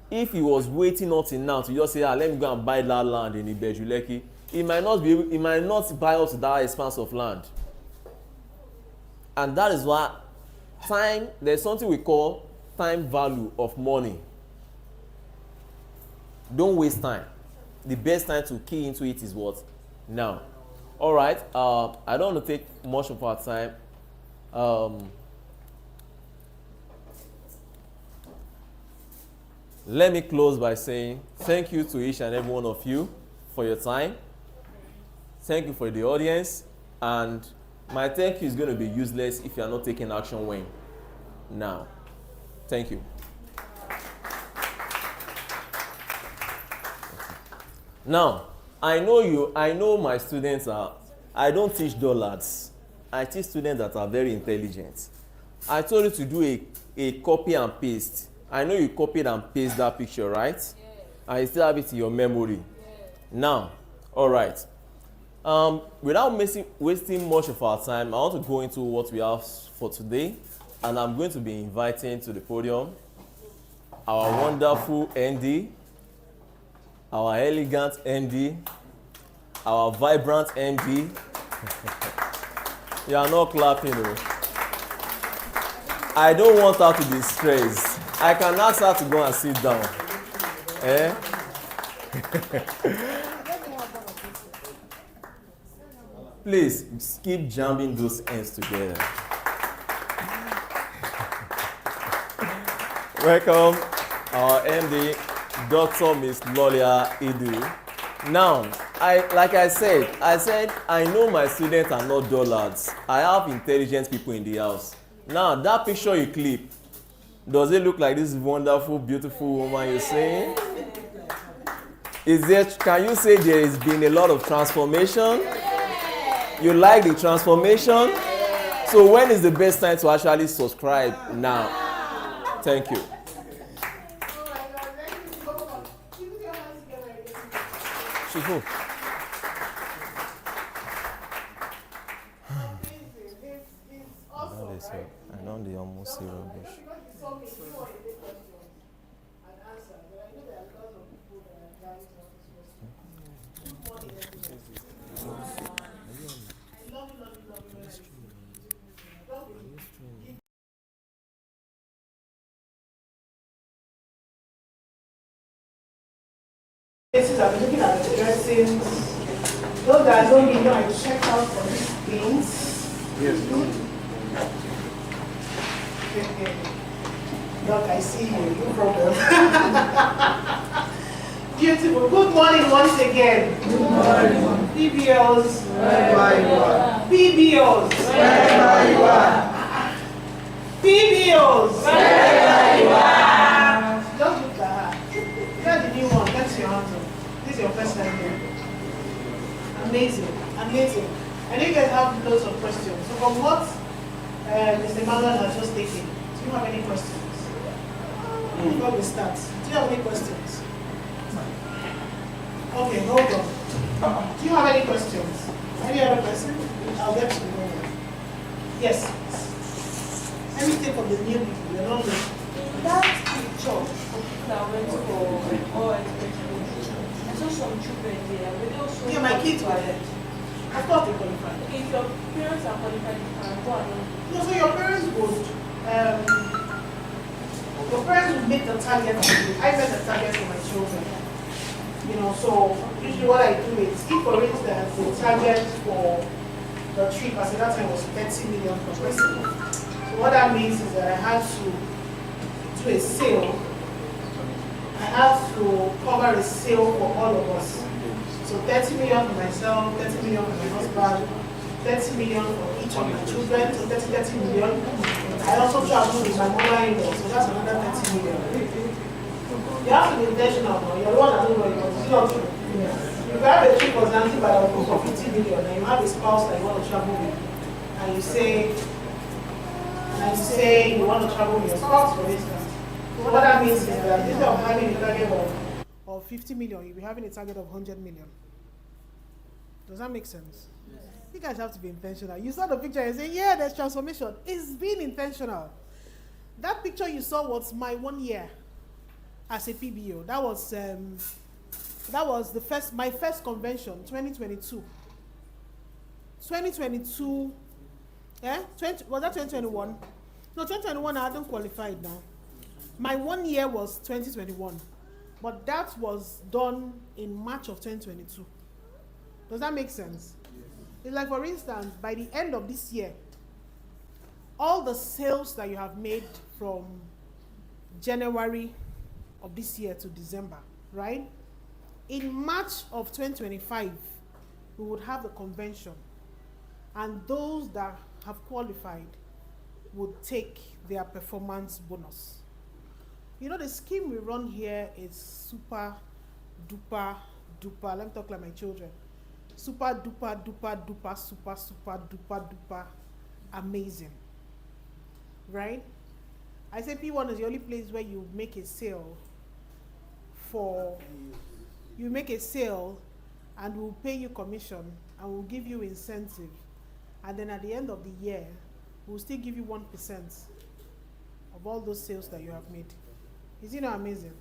If he was waiting until now to just say, let me go and buy that land in Ibejuleki, he might not buy out that expanse of land. And that is why there's something we call time value of money. Don't waste time. the best time to key into it is what? Now. All right. I don't want to take much of our time. Let me close by saying thank you to each and every one of you for your time. Thank you for the audience. And my thank you is going to be useless if you are not taking action when? Now. Thank you. Now, I know my students I don't teach dullards. I teach students that are very intelligent. I told you to do a copy and paste. I know you copied and pasted that picture, right? Yes. And you still have it in your memory. Yes. Now, all right. Without wasting much of our time, I want to go into what we have for today. And I'm going to be inviting to the podium our wonderful ND, our elegant ND, our vibrant ND. You are not clapping, though. I don't want her to be stressed. I can ask her to go and sit down. Eh? Please keep jamming those ends together. Welcome, our MD, Dr. Miss Lolia Idu. Now, like I said, I know my students are not dullards. I have intelligent people in the house. Now, that picture you clip, does it look like this wonderful, beautiful woman you're saying? Can you say there has been a lot of transformation? You like the transformation? So when is the best time to actually subscribe? Now. Thank you. Shifu. I know they almost say rubbish. I've been looking at the dressings. Those that don't know, I checked out for these things. Yes. Doc, I see you. No problem. Beautiful. Good morning once again. Good morning. PBOs. Wherever you are. PBOs. Wherever you are. PBOs. Wherever you are. Just look at her. That's the new one. That's your answer. This is your first time here. Amazing. Amazing. And you guys have loads of questions. So from what Mr. Emmanuel has just taken, do you have any questions? Before we start, do you have any questions? Okay, hold on. Do you have any questions? Any other question? I'll get to the one. Yes. Let me take up the new people. You're not new. That picture of people that went for all education, I saw some children there, but they also. Yeah, my kids were there. Of course they qualified. Okay, if your parents are qualified, you can go along. No, so your parents would make the target. I set the target for my children. You know, so usually what I do is, if for instance the target for the trip at that time was 30 million per person. So what that means is that I had to do a sale. I have to cover a sale for all of us. So 30 million for myself, 30 million for my husband, 30 million for each of my children, so 30 million. I also travel with my mother-in-law, so that's another 30 million. You have to be intentional, no? You're the one that don't know it, it's not true. If you have a trip for Zanzibar for 50 million and you have a spouse that you want to travel with, and you say you want to travel with your spouse, for instance. So what that means is that instead of having a target of 50 million, you'll be having a target of 100 million. Does that make sense? Yes. You guys have to be intentional. You saw the picture and say, yeah, there's transformation. It's being intentional. That picture you saw was my 1 year as a PBO. That was my first convention, 2022. 2022, was that 2021? No, 2021 I hadn't qualified now. My 1 year was 2021. But that was done in March of 2022. Does that make sense? It's like, for instance, by the end of this year, all the sales that you have made from January of this year to December, right? In March of 2025, we would have the convention, and those that have qualified would take their performance bonus. You know, the scheme we run here is super duper duper. Let me talk like my children. Super duper duper duper super super duper duper amazing. Right? I say P1 is the only place where you make a sale and we'll pay you commission and we'll give you incentive, and then at the end of the year we'll still give you 1% of all those sales that you have made. Is it not amazing?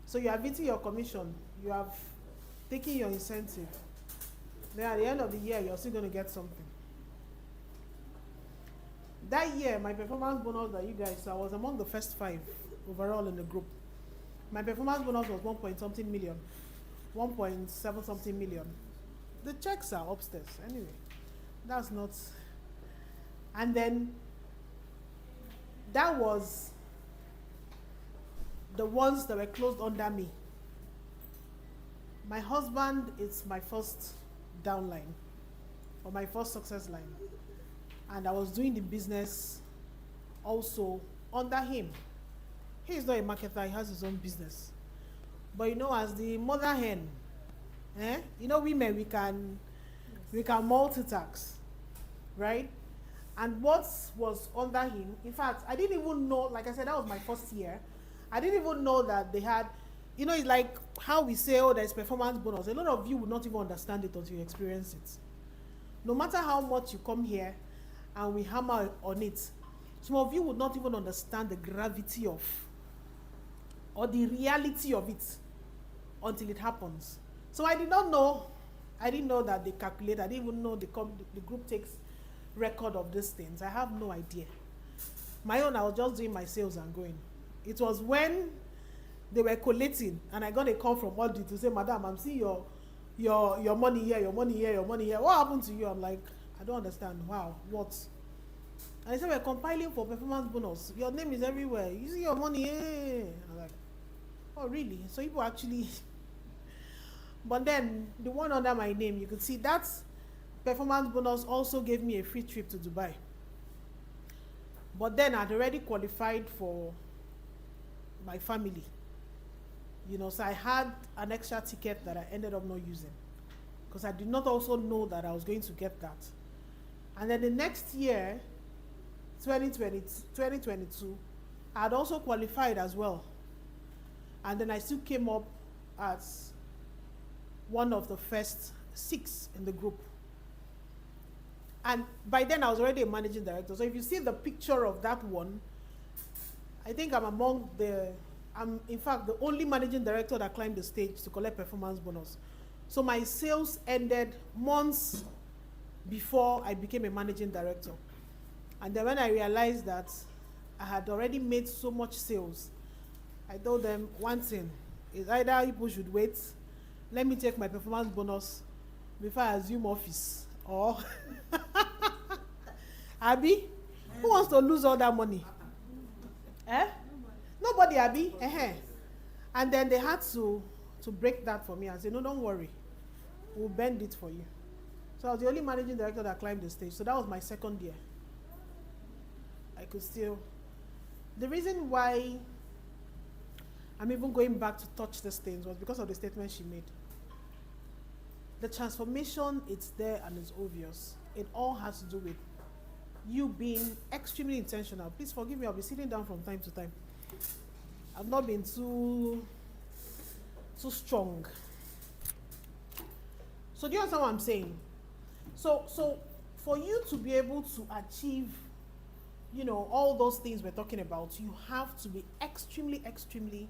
So you have eaten your commission, you have taken your incentive, then at the end of the year you're still going to get something. That year, my performance bonus that you guys saw was among the first 5 overall in the group. My performance bonus was 1.something million, 1.7 something million. The checks are upstairs. Anyway, that's not. And then that was the ones that were closed under me. My husband is my first downline, or my first success line. And I was doing the business also under him. He is not a marketer, he has his own business. But you know, as the mother hen, you know, women, we can multitask, right? And what was under him, in fact, I didn't even know, like I said, that was my first year. I didn't even know that they had, you know, it's like how we say, oh, there's performance bonus. A lot of you would not even understand it until you experience it. No matter how much you come here and we hammer on it, some of you would not even understand the gravity of, or the reality of it until it happens. So I didn't know that they calculate. I didn't even know the group takes record of these things. I have no idea. My own, I was just doing my sales and going. It was when they were collating and I got a call from audit to say, Madam, I'm seeing your money here, your money here, your money here. What happened to you? I'm like, I don't understand. Wow, what? And they said, we're compiling for performance bonus. Your name is everywhere. You see your money here. I'm like, oh, really? So people actually... But then, the one under my name, you could see that performance bonus also gave me a free trip to Dubai. But then I'd already qualified for my family. You know, so I had an extra ticket that I ended up not using, because I did not also know that I was going to get that. And then the next year, 2022, I had also qualified as well. And then I still came up as one of the first 6 in the group. And by then I was already a managing director. So if you see the picture of that one, I think I'm in fact the only managing director that climbed the stage to collect performance bonus. So my sales ended months before I became a managing director. And then when I realized that I had already made so much sales, I told them one thing, is either people should wait, let me take my performance bonus before I assume office, or Abby, who wants to lose all that money? Nobody, Abby. And then they had to break that for me and say, no, don't worry, we'll bend it for you. So I was the only managing director that climbed the stage. So that was my second year. I could still... The reason why I'm even going back to touch these things was because of the statement she made. The transformation, it's there and it's obvious. It all has to do with you being extremely intentional. Please forgive me, I'll be sitting down from time to time. I've not been too strong. So do you understand what I'm saying? So for you to be able to achieve, you know, all those things we're talking about, you have to be extremely, extremely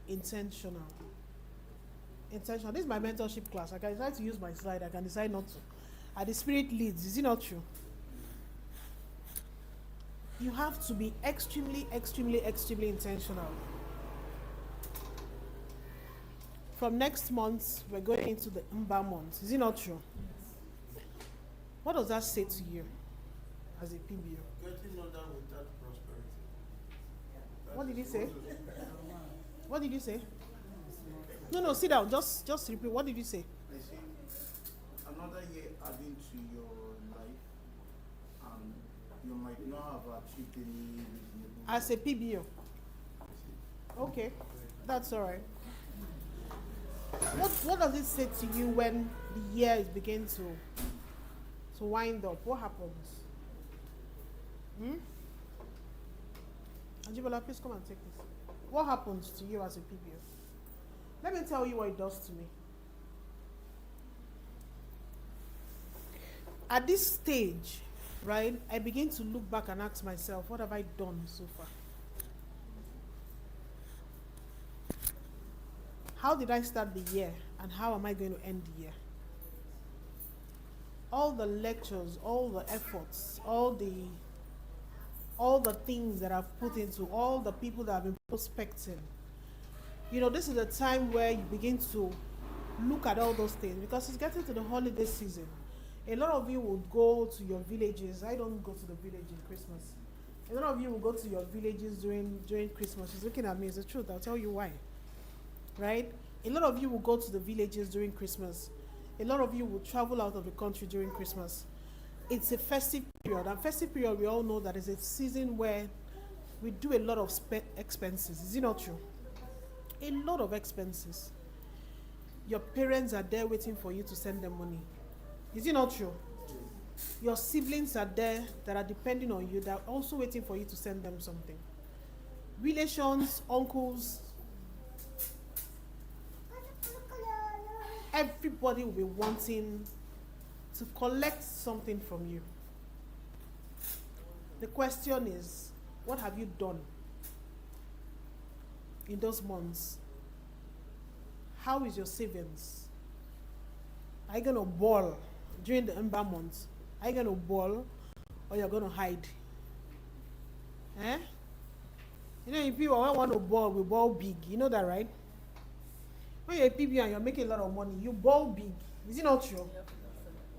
intentional. Intentional. This is my mentorship class. I can decide to use my slide. I can decide not to. The spirit leads. Is it not true? You have to be extremely, extremely, extremely intentional. from next month, we're going into the Mba month. Is it not true? What does that say to you as a PBO? Getting older without prosperity. What did he say? What did you say? No, sit down. Just repeat. What did you say? I say another year adding to your life, and you might not have achieved any reasonable. As a PBO. Okay, that's all right. What does it say to you when the year is beginning to wind up? What happens? Ajibola, please come and take this. What happens to you as a PBO? Let me tell you what it does to me. At this stage, right, I begin to look back and ask myself, what have I done so far? How did I start the year and how am I going to end the year? All the lectures, all the efforts, all the things that I've put into, all the people that I've been prospecting. You know, this is a time where you begin to look at all those things because it's getting to the holiday season. A lot of you would go to your villages. I don't go to the village in Christmas. A lot of you will go to your villages during Christmas. She's looking at me, it's the truth. I'll tell you why. Right? A lot of you will go to the villages during Christmas. A lot of you will travel out of the country during Christmas. It's a festive period. And festive period, we all know that is a season where we do a lot of expenses. Is it not true? A lot of expenses. Your parents are there waiting for you to send them money. Is it not true? Your siblings are there that are depending on you, that are also waiting for you to send them something. Relations, uncles, everybody will be wanting to collect something from you. The question is, what have you done in those months? How is your savings? Are you going to ball during the Ember months? Are you going to ball or you're going to hide? Eh? You know, if people want to ball, we ball big. You know that, right? When you're a PB and you're making a lot of money, you ball big. Is it not true?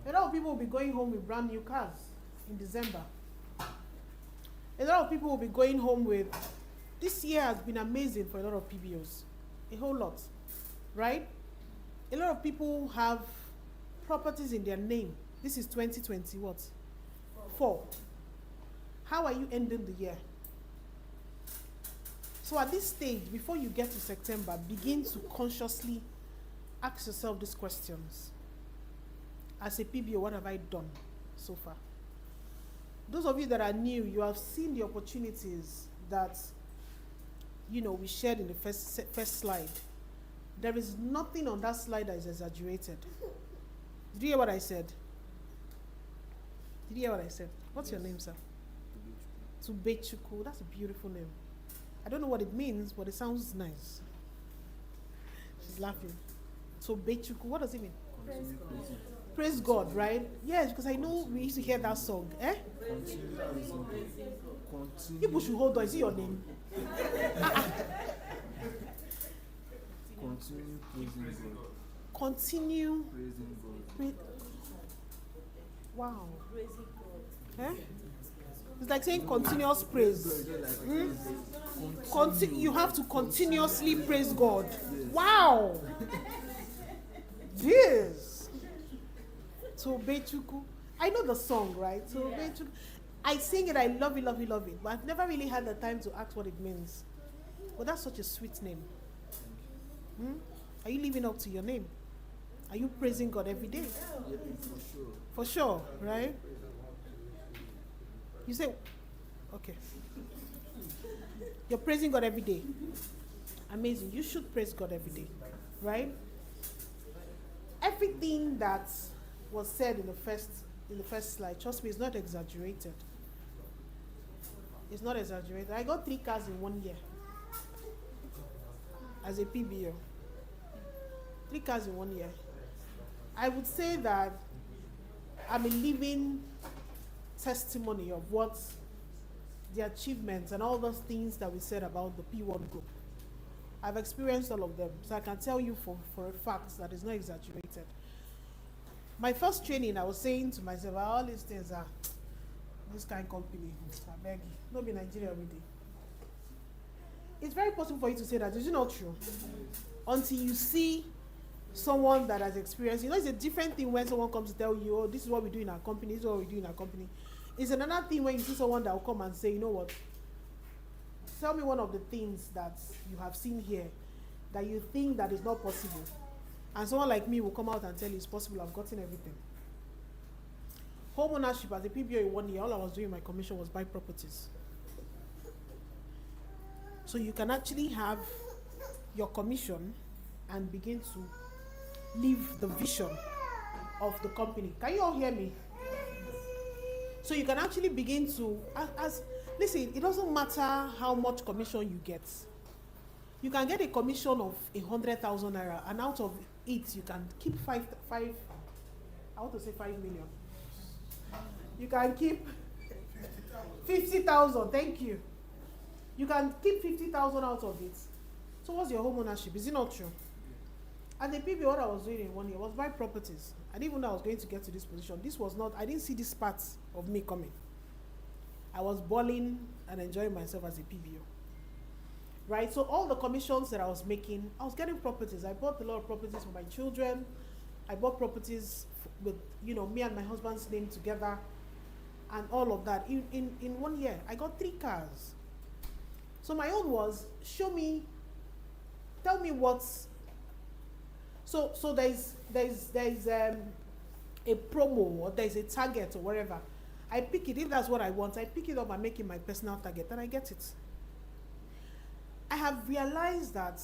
A lot of people will be going home with brand new cars in December. A lot of people will be going home with... This year has been amazing for a lot of PBOs. A whole lot. Right? A lot of people have properties in their name. This is 2020 what? 4. How are you ending the year? So at this stage, before you get to September, begin to consciously ask yourself these questions. As a PBO, what have I done so far? Those of you that are new, you have seen the opportunities that, you know, we shared in the first slide. There is nothing on that slide that is exaggerated. Did you hear what I said? Did you hear what I said? What's your name, sir? Tubechuku. That's a beautiful name. I don't know what it means, but it sounds nice. She's laughing. Tubechuku, what does it mean? Praise God, right? Yes, because I know we used to hear that song. Eh? People should hold on. Is it your name? Continue praising God. Continue Praising God. Wow. Eh? It's like saying continuous praise. You have to continuously praise God. Wow. Yes. Tobechuku. I know the song, right? Tobechuku. I sing it, I love it, love it, love it. But I've never really had the time to ask what it means. But that's such a sweet name. Are you living up to your name? Are you praising God every day? Yeah, for sure. For sure, right? You say, okay. You're praising God every day. Amazing. You should praise God every day, right? Everything that was said in the first slide, trust me, it's not exaggerated. It's not exaggerated. I got 3 cars in 1 year as a PBO. 3 cars in 1 year. I would say that I'm a living testimony of what the achievements and all those things that we said about the P1 group. I've experienced all of them, so I can tell you for a fact that it's not exaggerated. My first training, I was saying to myself, all these things are this kind of company, I beg you, not be Nigeria already. It's very possible for you to say that. Is it not true? Until you see someone that has experienced, it's a different thing when someone comes to tell you, oh, this is what we do in our company, this is what we do in our company. It's another thing when you see someone that will come and say, you know what, tell me one of the things that you have seen here that you think that is not possible. And someone like me will come out and tell you it's possible, I've gotten everything. Home ownership as a PBO in 1 year, all I was doing in my commission was buy properties. So you can actually have your commission and begin to live the vision of the company. Can you all hear me? So you can actually begin to, listen, it doesn't matter how much commission you get. You can get a commission of 100,000 naira, and out of it, you can keep 5 million. You can keep 50,000, thank you. You can keep 50,000 out of it. So what's your home ownership? Is it not true? At the PB, what I was doing in 1 year was buy properties. I didn't even know I was going to get to this position. This was not, I didn't see this part of me coming. I was balling and enjoying myself as a PBO. Right? So all the commissions that I was making, I was getting properties. I bought a lot of properties for my children. I bought properties with, me and my husband's name together and all of that. In 1 year, I got 3 cars. So my own was, tell me what's, so there's a promo or there's a target or whatever. I pick it, if that's what I want, I pick it up and make it my personal target and I get it. I have realized that,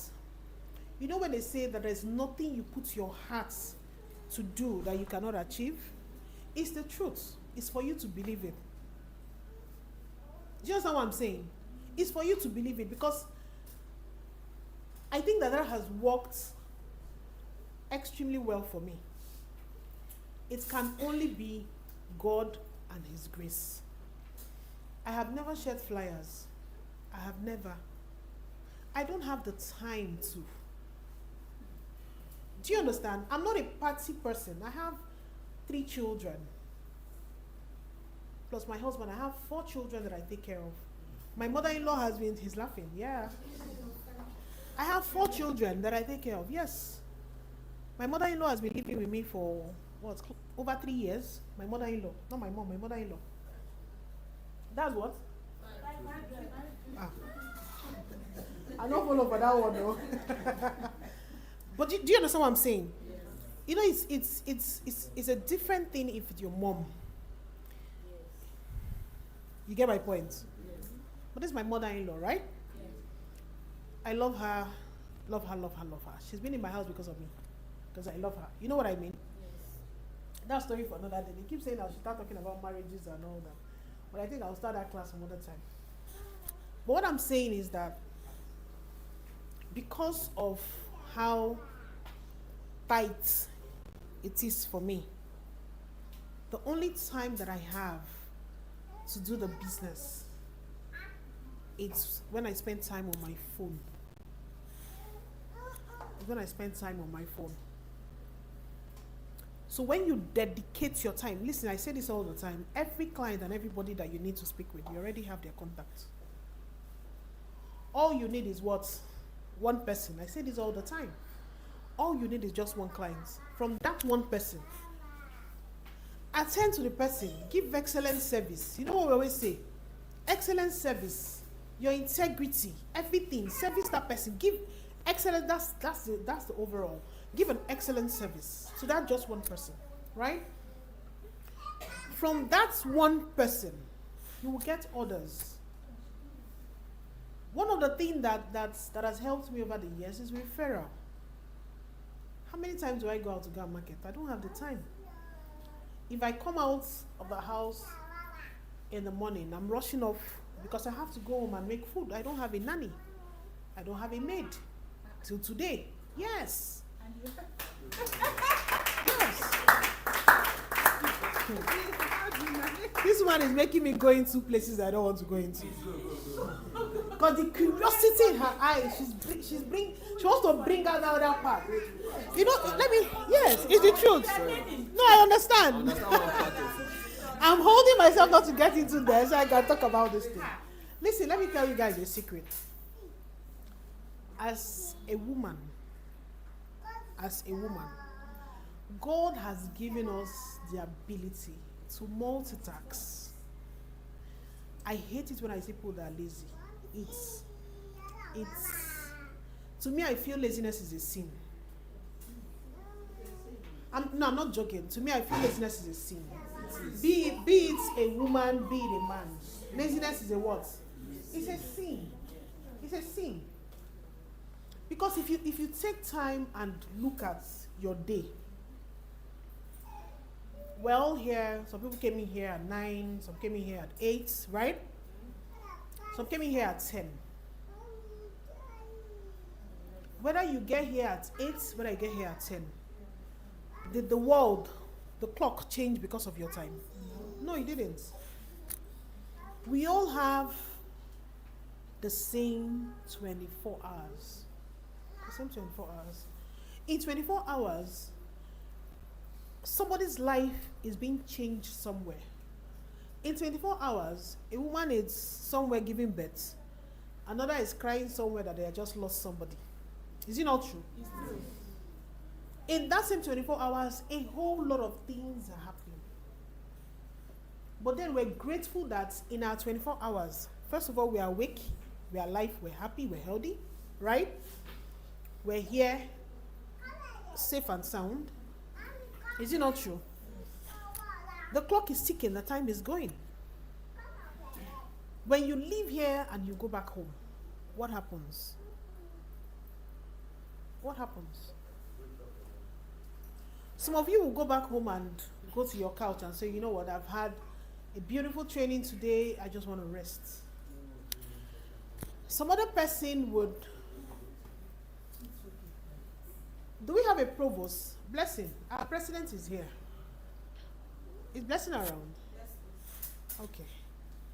when they say that there's nothing you put your heart to do that you cannot achieve, it's the truth. It's for you to believe it. Do you understand what I'm saying? It's for you to believe it, because I think that has worked extremely well for me. It can only be God and His grace. I have never shared flyers. I don't have the time to. Do you understand? I'm not a party person. I have 3 children. Plus my husband, I have 4 children that I take care of. My mother-in-law he's laughing, yeah. I have 4 children that I take care of, yes. My mother-in-law has been living with me for, over 3 years. My mother-in-law, not my mom, my mother-in-law. That's what? I don't follow for that one though. But do you understand what I'm saying? Yes. It's a different thing if it's your mom. Yes. You get my point? Yes. But this is my mother-in-law, right? Yes. I love her. She's been in my house because of me. Because I love her. You know what I mean? Yes. That story for another day. They keep saying I should start talking about marriages and all that. But I think I'll start that class some other time. But what I'm saying is that because of how tight it is for me, the only time that I have to do the business, it's when I spend time on my phone. So when you dedicate your time, listen, I say this all the time, every client and everybody that you need to speak with, you already have their contact. All you need is what? One person. I say this all the time. All you need is just one client. From that one person, attend to the person, give excellent service. You know what we always say? Excellent service, your integrity, everything. Service that person. Give excellent. That's the overall. Give an excellent service to that just one person, right? From that one person, you will get orders. One of the things that has helped me over the years is referral. How many times do I go out to go and market? I don't have the time. If I come out of the house in the morning, I'm rushing off because I have to go home and make food. I don't have a nanny. I don't have a maid till today. Yes. Yes. This one is making me go into places I don't want to go into. Because the curiosity in her eyes, she wants to bring out the other part. You know, yes, it's the truth. No, I understand. I'm holding myself not to get into there so I can talk about this thing. Listen, let me tell you guys a secret. As a woman, God has given us the ability to multitask. I hate it when I see people that are lazy. It's to me, I feel laziness is a sin. I'm not joking. To me, I feel laziness is a sin. Be it a woman, be it a man. Laziness is a what? It's a sin. It's a sin. Because if you take time and look at your day, we're all here. Some people came in here at 9, some came in here at 8, right? Some came in here at 10. Whether you get here at 8, whether you get here at 10, did the world, the clock change because of your time? No, it didn't. We all have the same 24 hours. The same 24 hours. In 24 hours, somebody's life is being changed somewhere. In 24 hours, a woman is somewhere giving birth. Another is crying somewhere that they have just lost somebody. Is it not true? It's true. In that same 24 hours, a whole lot of things are happening. But then we're grateful that in our 24 hours, first of all, we are awake, we are alive, we're happy, we're healthy, right? We're here, safe and sound. Is it not true? The clock is ticking, the time is going. When you leave here and you go back home, what happens? What happens? Some of you will go back home and go to your couch and say, you know what, I've had a beautiful training today, I just want to rest. Some other person would... Do we have a provost? Blessing. Our president is here. Is Blessing around? Yes. Okay.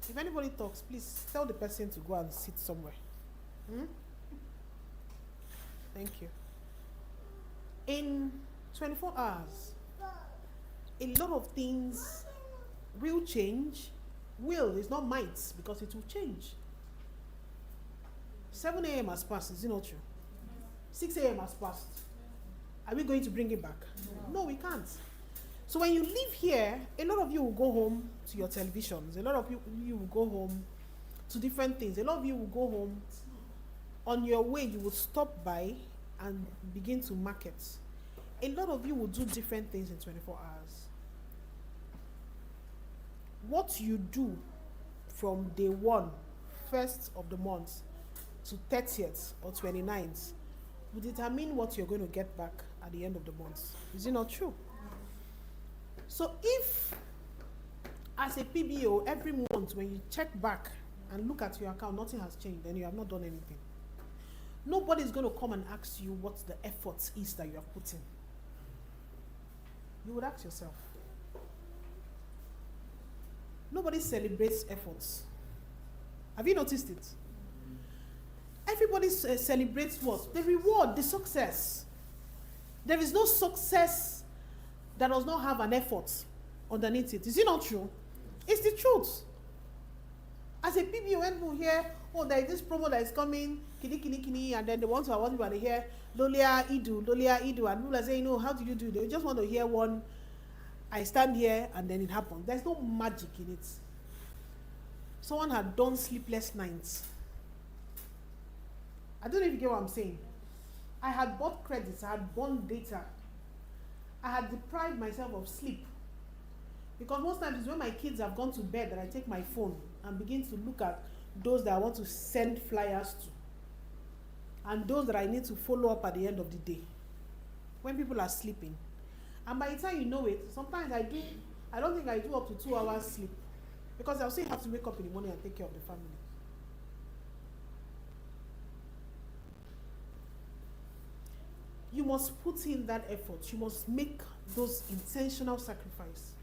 If anybody talks, please tell the person to go and sit somewhere. Thank you. In 24 hours, a lot of things will change. Will is not might, because it will change. 7 a.m. has passed, is it not true? 6 a.m. has passed. Are we going to bring it back? No, we can't. So when you leave here, a lot of you will go home to your televisions. A lot of you will go home to different things. A lot of you will go home. On your way, you will stop by and begin to market. A lot of you will do different things in 24 hours. What you do from day 1, 1st of the month, to 30th or 29th will determine what you're going to get back at the end of the month. Is it not true? So if, as a PBO, every month when you check back and look at your account, nothing has changed, then you have not done anything. Nobody's going to come and ask you what the effort is that you have put in. You would ask yourself. Nobody celebrates efforts. Have you noticed it? Everybody celebrates what? The reward, the success. There is no success that does not have an effort underneath it. Is it not true? It's the truth. As a PBO, when people hear, oh, there is this promo that is coming, kini, and then they want to award people, they hear Lolia Idu, and people are saying, no, how do you do? They just want to hear one, I stand here, and then it happens. There's no magic in it. Someone had done sleepless nights. I don't know if you get what I'm saying. I had bought credits, I had bought data. I had deprived myself of sleep. Because most times it's when my kids have gone to bed that I take my phone and begin to look at those that I want to send flyers to. And those that I need to follow up at the end of the day. When people are sleeping. And by the time you know it, sometimes I don't think I do up to 2 hours sleep. Because I'll still have to wake up in the morning and take care of the family. You must put in that effort. You must make those intentional sacrifices.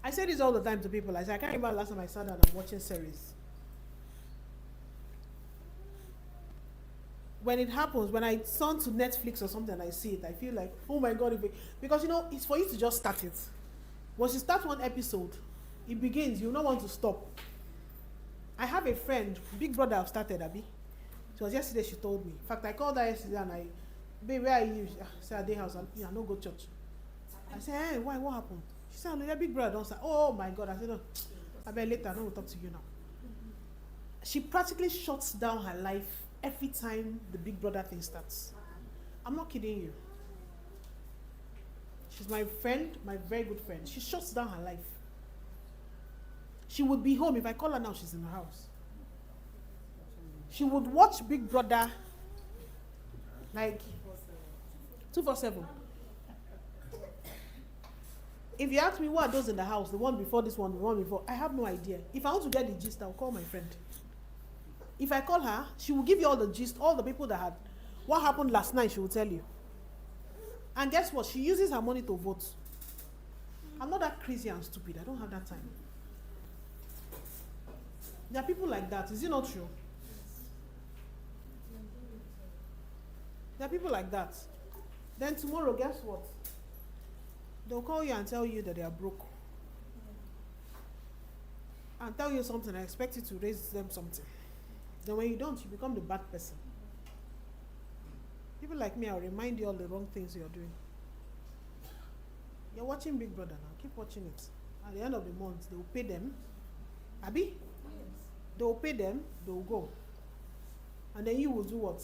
I say this all the time to people. I say, I can't remember last time I sat down and watching series. When it happens, when I turn to Netflix or something and I see it, I feel like, oh my God, because it's for you to just start it. Once you start one episode, it begins, you don't want to stop. I have a friend, Big Brother have started, Abby. It was yesterday she told me. In fact, I called her yesterday and babe, where are you? I said, at their house, I no go church. I said, hey, why, what happened? She said, Lolia, Big Brother don't start. Oh my God. I said, no, I bet later, I don't talk to you now. She practically shuts down her life every time the Big Brother thing starts. I'm not kidding you. She's my friend, my very good friend. She shuts down her life. She would be home. If I call her now, she's in the house. She would watch Big Brother like 247. If you ask me what are those in the house, the one before this one, the one before, I have no idea. If I want to get the gist, I'll call my friend. If I call her, she will give you all the gist, all the people that had what happened last night, she will tell you. And guess what? She uses her money to vote. I'm not that crazy and stupid. I don't have that time. There are people like that. Is it not true? There are people like that. Then tomorrow, guess what? They'll call you and tell you that they are broke. And tell you something and expect you to raise them something. Then when you don't, you become the bad person. People like me, I'll remind you all the wrong things you're doing. You're watching Big Brother now. Keep watching it. At the end of the month, they will pay them. Abi? Yes. They will pay them, they will go. And then you will do what?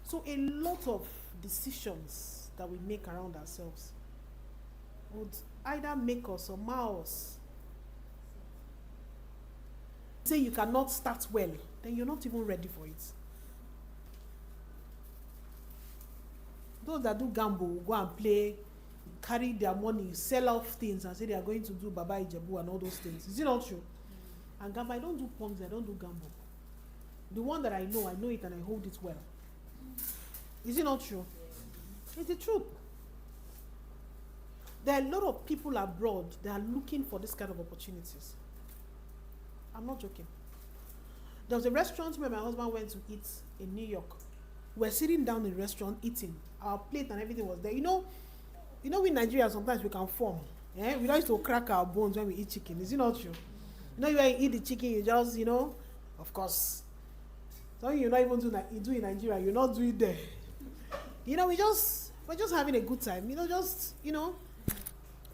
So a lot of decisions that we make around ourselves would either make us or mar us. Say you cannot start well, then you're not even ready for it. Those that do gamble will go and play, carry their money, sell off things and say they are going to do Baba Ijebu and all those things. Is it not true? And gamble, I don't do Ponzi, I don't do gamble. The one that I know it and I hold it well. Is it not true? It's the truth. There are a lot of people abroad that are looking for this kind of opportunities. I'm not joking. There was a restaurant where my husband went to eat in New York. We're sitting down in the restaurant eating. Our plate and everything was there. You know in Nigeria sometimes we can form. Yeah? We don't used to crack our bones when we eat chicken. Is it not true? When you eat the chicken, you just, of course. Something you not even do in Nigeria, you not do it there. We're just having a good time.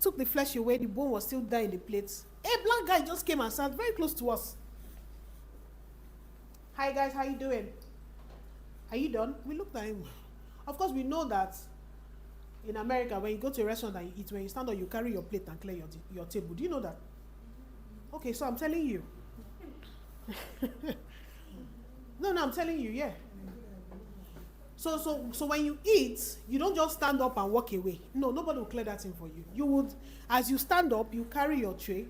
Took the flesh away, the bone was still there in the plate. A black guy just came and sat very close to us. Hi guys, how you doing? Are you done? We looked at him. Of course, we know that in America, when you go to a restaurant and you eat, when you stand up, you carry your plate and clear your table. Do you know that? Okay, so I'm telling you. No, I'm telling you, yeah. So when you eat, you don't just stand up and walk away. No, nobody will clear that thing for you. You would, as you stand up, you carry your tray.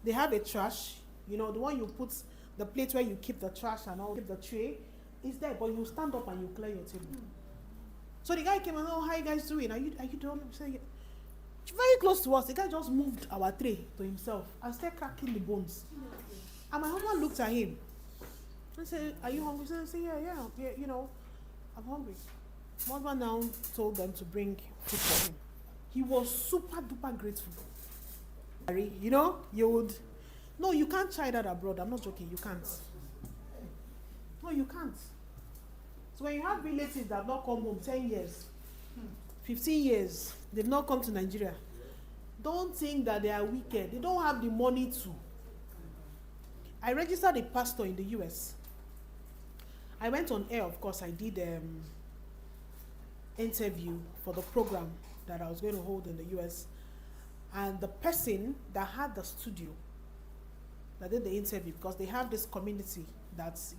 They have a trash, the one you put the plate where you keep the trash and all, keep the tray, is there, but you stand up and you clear your table. So the guy came and, how you guys doing? Are you done? Say, very close to us, the guy just moved our tray to himself and started cracking the bones. And my husband looked at him and said, are you hungry? I said, yeah, I'm hungry. My husband now told them to bring food for him. He was super duper grateful. No, you can't try that abroad. I'm not joking, you can't. No, you can't. So when you have relatives that have not come home 10 years, 15 years, they've not come to Nigeria, don't think that they are wicked. They don't have the money to. I registered a pastor in the US. I went on air, of course. I did interview for the program that I was going to hold in the US. And the person that had the studio, that did the interview, because they have this community that's,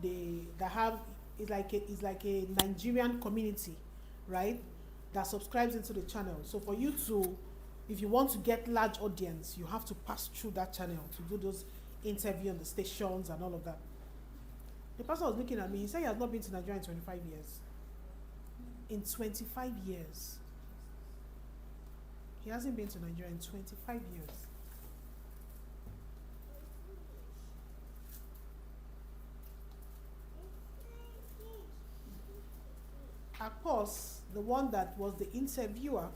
they have, it's like a Nigerian community, right, that subscribes into the channel. So for you to, if you want to get large audience, you have to pass through that channel to do those interviews on the stations and all of that. The pastor was looking at me. He said he has not been to Nigeria in 25 years. In 25 years. He hasn't been to Nigeria in 25 years. Akpos, the one that was the interviewer,